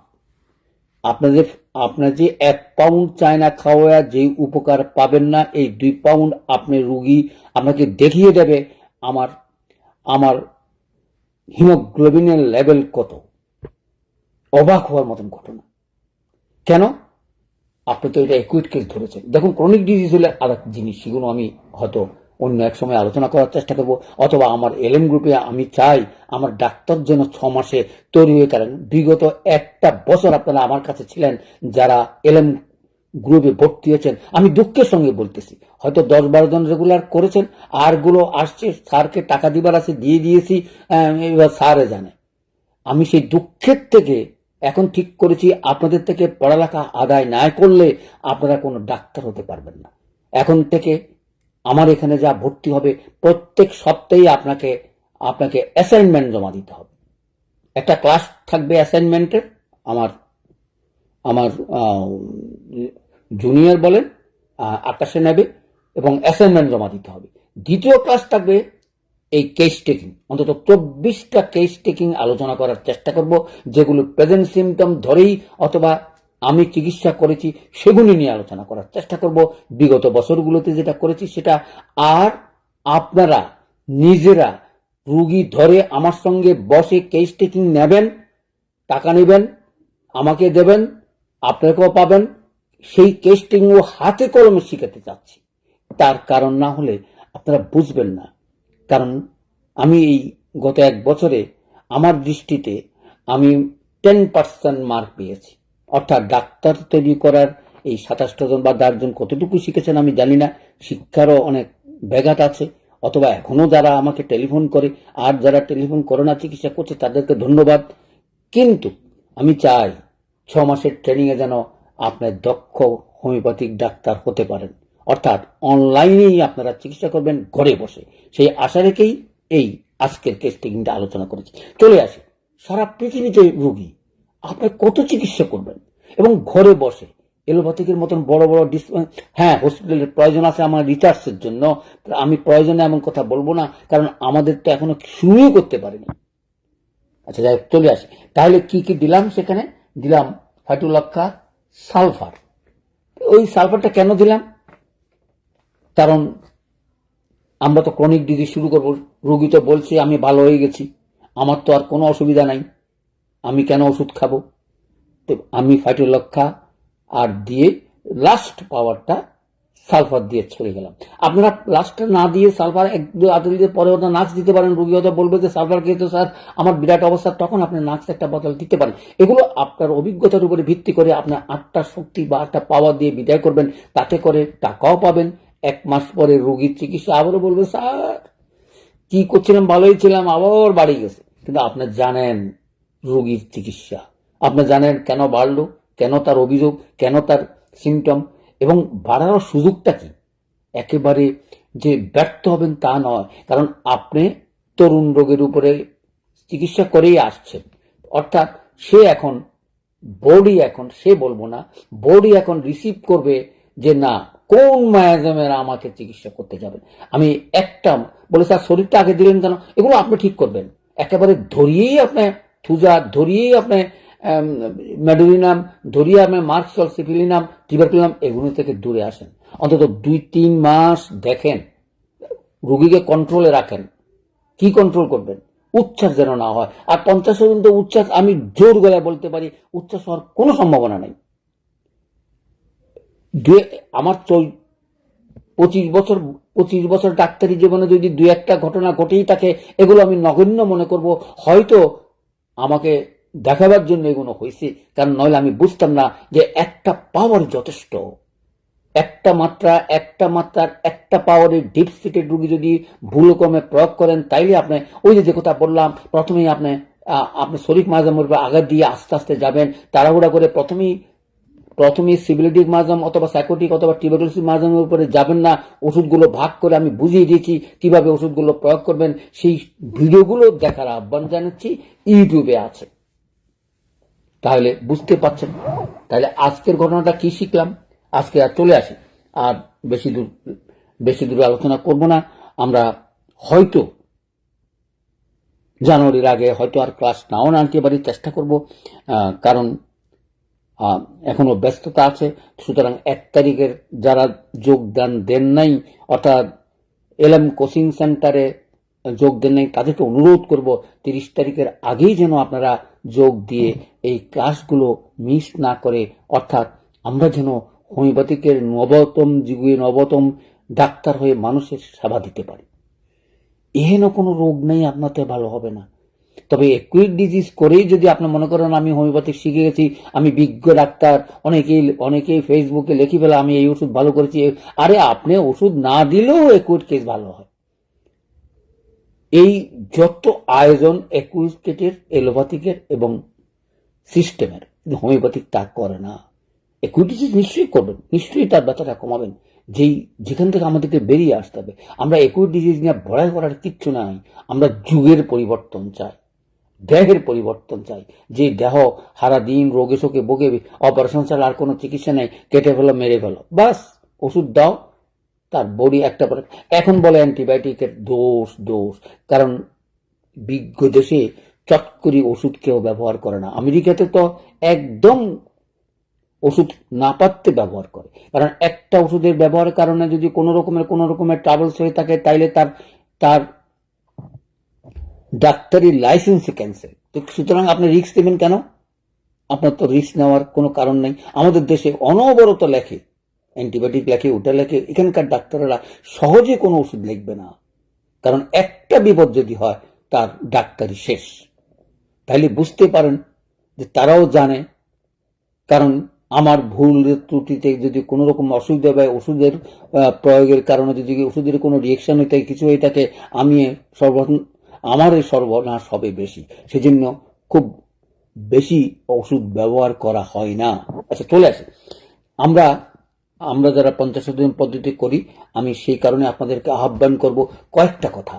আপনার যে 1 পাউন্ড চায়না খাওয়া যে উপকার পাবেন না, এই 2 পাউন্ড আপনি রুগী আপনাকে দেখিয়ে দেবে আমার হিমোগ্লোবিনের লেভেল কত। অবাক হওয়ার মতন ঘটনা। কেন? আপনি তো এটা অ্যাকুইট কেস ধরেছেন। দেখুন ক্রনিক ডিজিজ হলে আরেক জিনিস, সেগুলো আমি হয়তো অন্য এক সময় আলোচনা করার চেষ্টা করবো, অথবা আমার এলএম গ্রুপে আমি চাই আমার ডাক্তার যেন 6 মাসে তৈরি হয়ে গেলেন। বিগত 1টা বছর আপনারা আমার কাছে ছিলেন যারা এলএম গ্রুপে ভর্তি হয়েছেন, আমি দুঃখের সঙ্গে বলতেছি, হয়তো 10-12 জন রেগুলার করেছেন, আরগুলো আসছে, স্যারকে টাকা দিবার আছে দিয়ে দিয়েছি, এবার স্যারে জানে। আমি সেই দুঃখের থেকে এখন ঠিক করেছি, আপনাদের থেকে পড়ালেখা আদায় না করলে আপনারা কোনো ডাক্তার হতে পারবেন না। এখন থেকে আমার এখানে যা ভর্তি হবে প্রত্যেক সপ্তাহে আপনাকে আপনাকে অ্যাসাইনমেন্ট জমা দিতে হবে। একটা ক্লাস থাকবে অ্যাসাইনমেন্টের, আমার আমার জুনিয়র বলেন আকাশে নেবে এবং অ্যাসাইনমেন্ট জমা দিতে হবে। দ্বিতীয় ক্লাস থাকবে এই কেস টেকিং, অন্তত 24টা কেস টেকিং আলোচনা করার চেষ্টা করব, যেগুলো প্রেজেন্ট সিমটম ধরেই অথবা আমি চিকিৎসা করেছি সেগুলি নিয়ে আলোচনা করার চেষ্টা করব, বিগত বছরগুলোতে যেটা করেছি সেটা। আর আপনারা নিজেরা রুগী ধরে আমার সঙ্গে বসে কেস টেকিং নেবেন, টাকা নেবেন, আমাকে দেবেন, আপনাকেও পাবেন। সেই কেস টেকিং হাতে কলমে শিখাতে চাচ্ছি। তার কারণ না হলে আপনারা বুঝবেন না। কারণ আমি এই গত 1 বছরে আমার দৃষ্টিতে আমি 10% মার্ক পেয়েছি। অর্থাৎ ডাক্তার তৈরি করার এই 27টা জন বা 10 জন কতটুকু শিখেছেন আমি জানি না, শিক্ষারও অনেক ব্যাঘাত আছে, অথবা এখনো যারা আমাকে টেলিফোন করে আর যারা টেলিফোন করে না চিকিৎসা করছে তাদেরকে ধন্যবাদ। কিন্তু আমি চাই 6 মাসের ট্রেনিংয়ে যেন আপনার দক্ষ হোমিওপ্যাথিক ডাক্তার হতে পারেন, অর্থাৎ অনলাইনেই আপনারা চিকিৎসা করবেন ঘরে বসে। সেই আশা রেখেই এই আজকের কেস টেকিংটা আলোচনা করেছি। চলে আসি, সারা পৃথিবীতে রোগী, আপনি কত চিকিৎসা করবেন এবং ঘরে বসে এলোপ্যাথিকের মতন বড় বড় হ্যাঁ হসপিটালের প্রয়োজন আছে আমার রিসার্চের জন্য, আমি প্রয়োজনে এমন কথা বলবো না, কারণ আমাদের তো এখনো শুরুই করতে পারিনি। আচ্ছা যাই হোক, চলে আসি। তাহলে কি কি দিলাম? সেখানে দিলাম ফাইটোলক্ষা, সালফার। ওই সালফারটা কেন দিলাম? কারণ আমরা তো ক্রনিক ডিজিজ শুরু করবো, রোগী তো বলছে আমি ভালো হয়ে গেছি, আমার তো আর কোনো অসুবিধা নাই, আমি কেন ওষুধ খাবো? তো আমি ফাইটোলক্ষা আর দিয়ে লাস্ট পাওয়ারটা সালফার দিয়ে ছেড়ে গেলাম। আপনারা লাস্টটা না দিয়ে সালফার 1-2 দিনের পরে ওটা নাচ দিতে পারেন। রোগী হয়তো বলবে যে সালফার খেয়েছে স্যার আমার বিরাট অবস্থা, তখন আপনি নাচ একটা বোতল দিতে পারেন। এগুলো আপনার অভিজ্ঞতার উপরে ভিত্তি করে আপনার 8টা শক্তি বা 8টা পাওয়ার দিয়ে বিদায় করবেন, তাতে করে টাকাও পাবেন। 1 মাস পরে রোগীর চিকিৎসা আবারও বলবে স্যার কি করছিলাম, ভালোই ছিলাম, আবার বাড়ি গেছে। কিন্তু আপনি জানেন রোগীর চিকিৎসা, আপনি জানেন কেন বাড়লো, কেন তার অভিযোগ, কেন তার সিমটম, এবং বাড়ানোর সুযোগটা কি। একেবারে যে ব্যর্থ হবেন তা নয়, কারণ আপনি তরুণ রোগের উপরে চিকিৎসা করেই আসছেন। অর্থাৎ সে এখন বডি, এখন সে বলবো না, বডি এখন রিসিভ করবে যে না কোন মায়াজমের আমাকে চিকিৎসা করতে যাবেন। আমি একটা বলে স্যার শরীরটা আগে দিলেন কেন, এগুলো আপনি ঠিক করবেন। একেবারে ধরিয়েই আপনি থুজা, ধরিয়েই আপনি ম্যাডোলিনাম, ধরিয়ে আপনি মার্কসল, সিফিলিনাম, টিবারকুলাম, এগুলো থেকে দূরে আসেন। অন্তত 2-3 মাস দেখেন, রোগীকে কন্ট্রোলে রাখেন। কি কন্ট্রোল করবেন? উচ্ছ্বাস যেন না হয়। আর 50 পর্যন্ত উচ্ছ্বাস আমি জোর গলায় বলতে পারি উচ্ছ্বাস হওয়ার কোনো সম্ভাবনা নেই। আমার 25 বছর ডাক্তারি জীবনে যদি 2-1টা ঘটনা ঘটেই থাকে, এগুলো আমি নগণ্য মনে করব। হয়তো আমাকে দেখাবার জন্য এগুলো হয়েছে, কারণ নইলে আমি বুঝতাম না যে একটা পাওয়ার যথেষ্ট। একটা মাত্রার একটা পাওয়ারের ডিপ সিটেড রোগী যদি ভুলক্রমে প্রয়োগ করেন, তাইলে আপনি ওই যে কথা বললাম, প্রথমেই আপনি শরীফ মাজামের উপর আঘাত দিয়ে আস্তে আস্তে যাবেন, তাড়াহুড়া করে প্রথমেই সিভিলিটিক মাজাম অথবা সাইকোটিক অথবা টিউবারকুলোসিস মাজামের উপরে যাবেন না। ওষুধগুলো ভাগ করে আমি বুঝিয়ে দিয়েছি কিভাবে ওষুধগুলো প্রয়োগ করবেন, সেই ভিডিওগুলো দেখার আহ্বান জানাচ্ছি, ইউটিউবে আছে, তাহলে বুঝতে পারছেন। তাহলে আজকের ঘটনাটা কি শিখলাম? আজকে আর চলে আসি, আর বেশি দূর আলোচনা করব না। আমরা হয়তো জানুয়ারির আগে হয়তো আর ক্লাস নাও আনতে পারি, চেষ্টা করব, কারণ এখনো ব্যস্ততা আছে। সুতরাং 1 তারিখের যারা যোগদান দেন নাই, অর্থাৎ এলএম কোচিং সেন্টারে যোগ দেন নাই, তাদেরকে অনুরোধ করব 30 তারিখের আগেই যেন আপনারা যোগ দিয়ে এই ক্লাসগুলো মিস না করে, অর্থাৎ আমরা যেন হোমিওপ্যাথিকের নবতম যুগে নবতম ডাক্তার হয়ে মানুষের সেবা দিতে পারি। এহেন কোনো রোগ নেই আপনাদের ভালো হবে না। তবে অ্যাকুইট ডিজিজ করেই যদি আপনি মনে করেন আমি হোমিওপ্যাথিক শিখে গেছি, আমি বিজ্ঞ ডাক্তার, অনেকেই ফেসবুকে লিখি ফেলে আমি এই ওষুধ ভালো করেছি। আরে আপনি ওষুধ না দিলেও অ্যাকুইট কেস ভালো হয়। এই যত আয়োজন অ্যাকুইটের, এলোপ্যাথিকের এবং সিস্টেমের, হোমিওপ্যাথিক তা করে না। অ্যাকুইট ডিজিজ নিশ্চয়ই করবেন, নিশ্চয়ই তার ব্যথাটা কমাবেন, যেখান থেকে আমাদেরকে বেরিয়ে আসতে হবে। আমরা একই ডিজিজ নিয়ে ভয় করার কিচ্ছু নাই। আমরা যুগের পরিবর্তন চাই, দেহের পরিবর্তন চাই। যে দেহ সারাদিন রোগে শোকে বকে, অপারেশন ছাড়া আর কোনো চিকিৎসা নেই, কেটে ফেলো, মেরে ফেলো, বাস ওষুধ দাও, তার বডি একটা পরে। এখন বলে অ্যান্টিবায়োটিকের দোষ দোষ, কারণ বিজ্ঞ দেশে চট করে ওষুধ কেউ ব্যবহার করে না। আমেরিকাতে তো একদম ওষুধ না পাততে ব্যবহার করে, কারণ একটা ওষুধের ব্যবহারের কারণে যদি কোনো রকমের ট্রাবলস হয়ে থাকে, তাইলে তার তার ডাক্তারি লাইসেন্সে ক্যান্সেল। তো সুতরাং আপনি রিস্ক নেবেন কেন? আপনার তো রিস্ক নেওয়ার কোনো কারণ নেই। আমাদের দেশে অনবরত লেখে, অ্যান্টিবায়োটিক লেখে, ওটা লেখে। এখানকার ডাক্তাররা সহজে কোনো ওষুধ লিখবে না, কারণ একটা বিপদ যদি হয় তার ডাক্তারি শেষ। তাহলে বুঝতে পারেন যে তারাও জানে, কারণ আমার ভুল ত্রুটিতে যদি কোনো রকম অসুবিধা বা ওষুধের প্রয়োগের কারণে যদি ওষুধের কোনো রিয়েকশন হয়ে থাকে, কিছু হয়ে থাকে, আমার এই সর্বনাশ হবে বেশি। সেজন্য খুব বেশি ওষুধ ব্যবহার করা হয় না। আচ্ছা, চলে আসে আমরা আমরা যারা 50 দিন পদ্ধতি করি, আমি সেই কারণে আপনাদেরকে আহ্বান করব কয়েকটা কথা।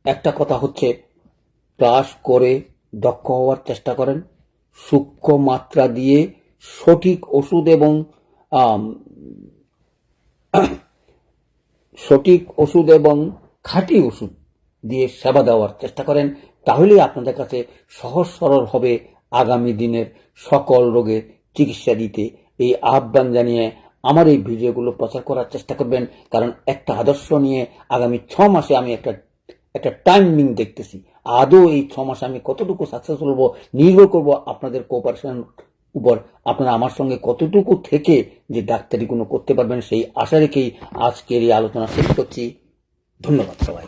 একটা কথা হচ্ছে, ক্লাস করে দক্ষ হওয়ার চেষ্টা করেন। সূক্ষ্ম মাত্রা দিয়ে সঠিক ওষুধ এবং খাঁটি ওষুধ দিয়ে সেবা দেওয়ার চেষ্টা করেন। তাহলেই আপনাদের কাছে সহজ সরল হবে আগামী দিনের সকল রোগের চিকিৎসা দিতে। এই আহ্বান জানিয়ে আমার এই ভিডিওগুলো প্রচার করার চেষ্টা করবেন, কারণ একটা আদর্শ নিয়ে আগামী 6 মাসে আমি একটা টাইমিং দেখতেছি। আদৌ এই 6 মাসে আমি কতটুকু সাকসেসফুল হবো নির্ভর করবো আপনাদের কোঅপারেশন উপর। আপনারা আমার সঙ্গে কতটুকু থেকে যে ডাক্তারি কোনো করতে পারবেন, সেই আশা রেখেই আজকের এই আলোচনা শেষ করছি। ধন্যবাদ সবাই।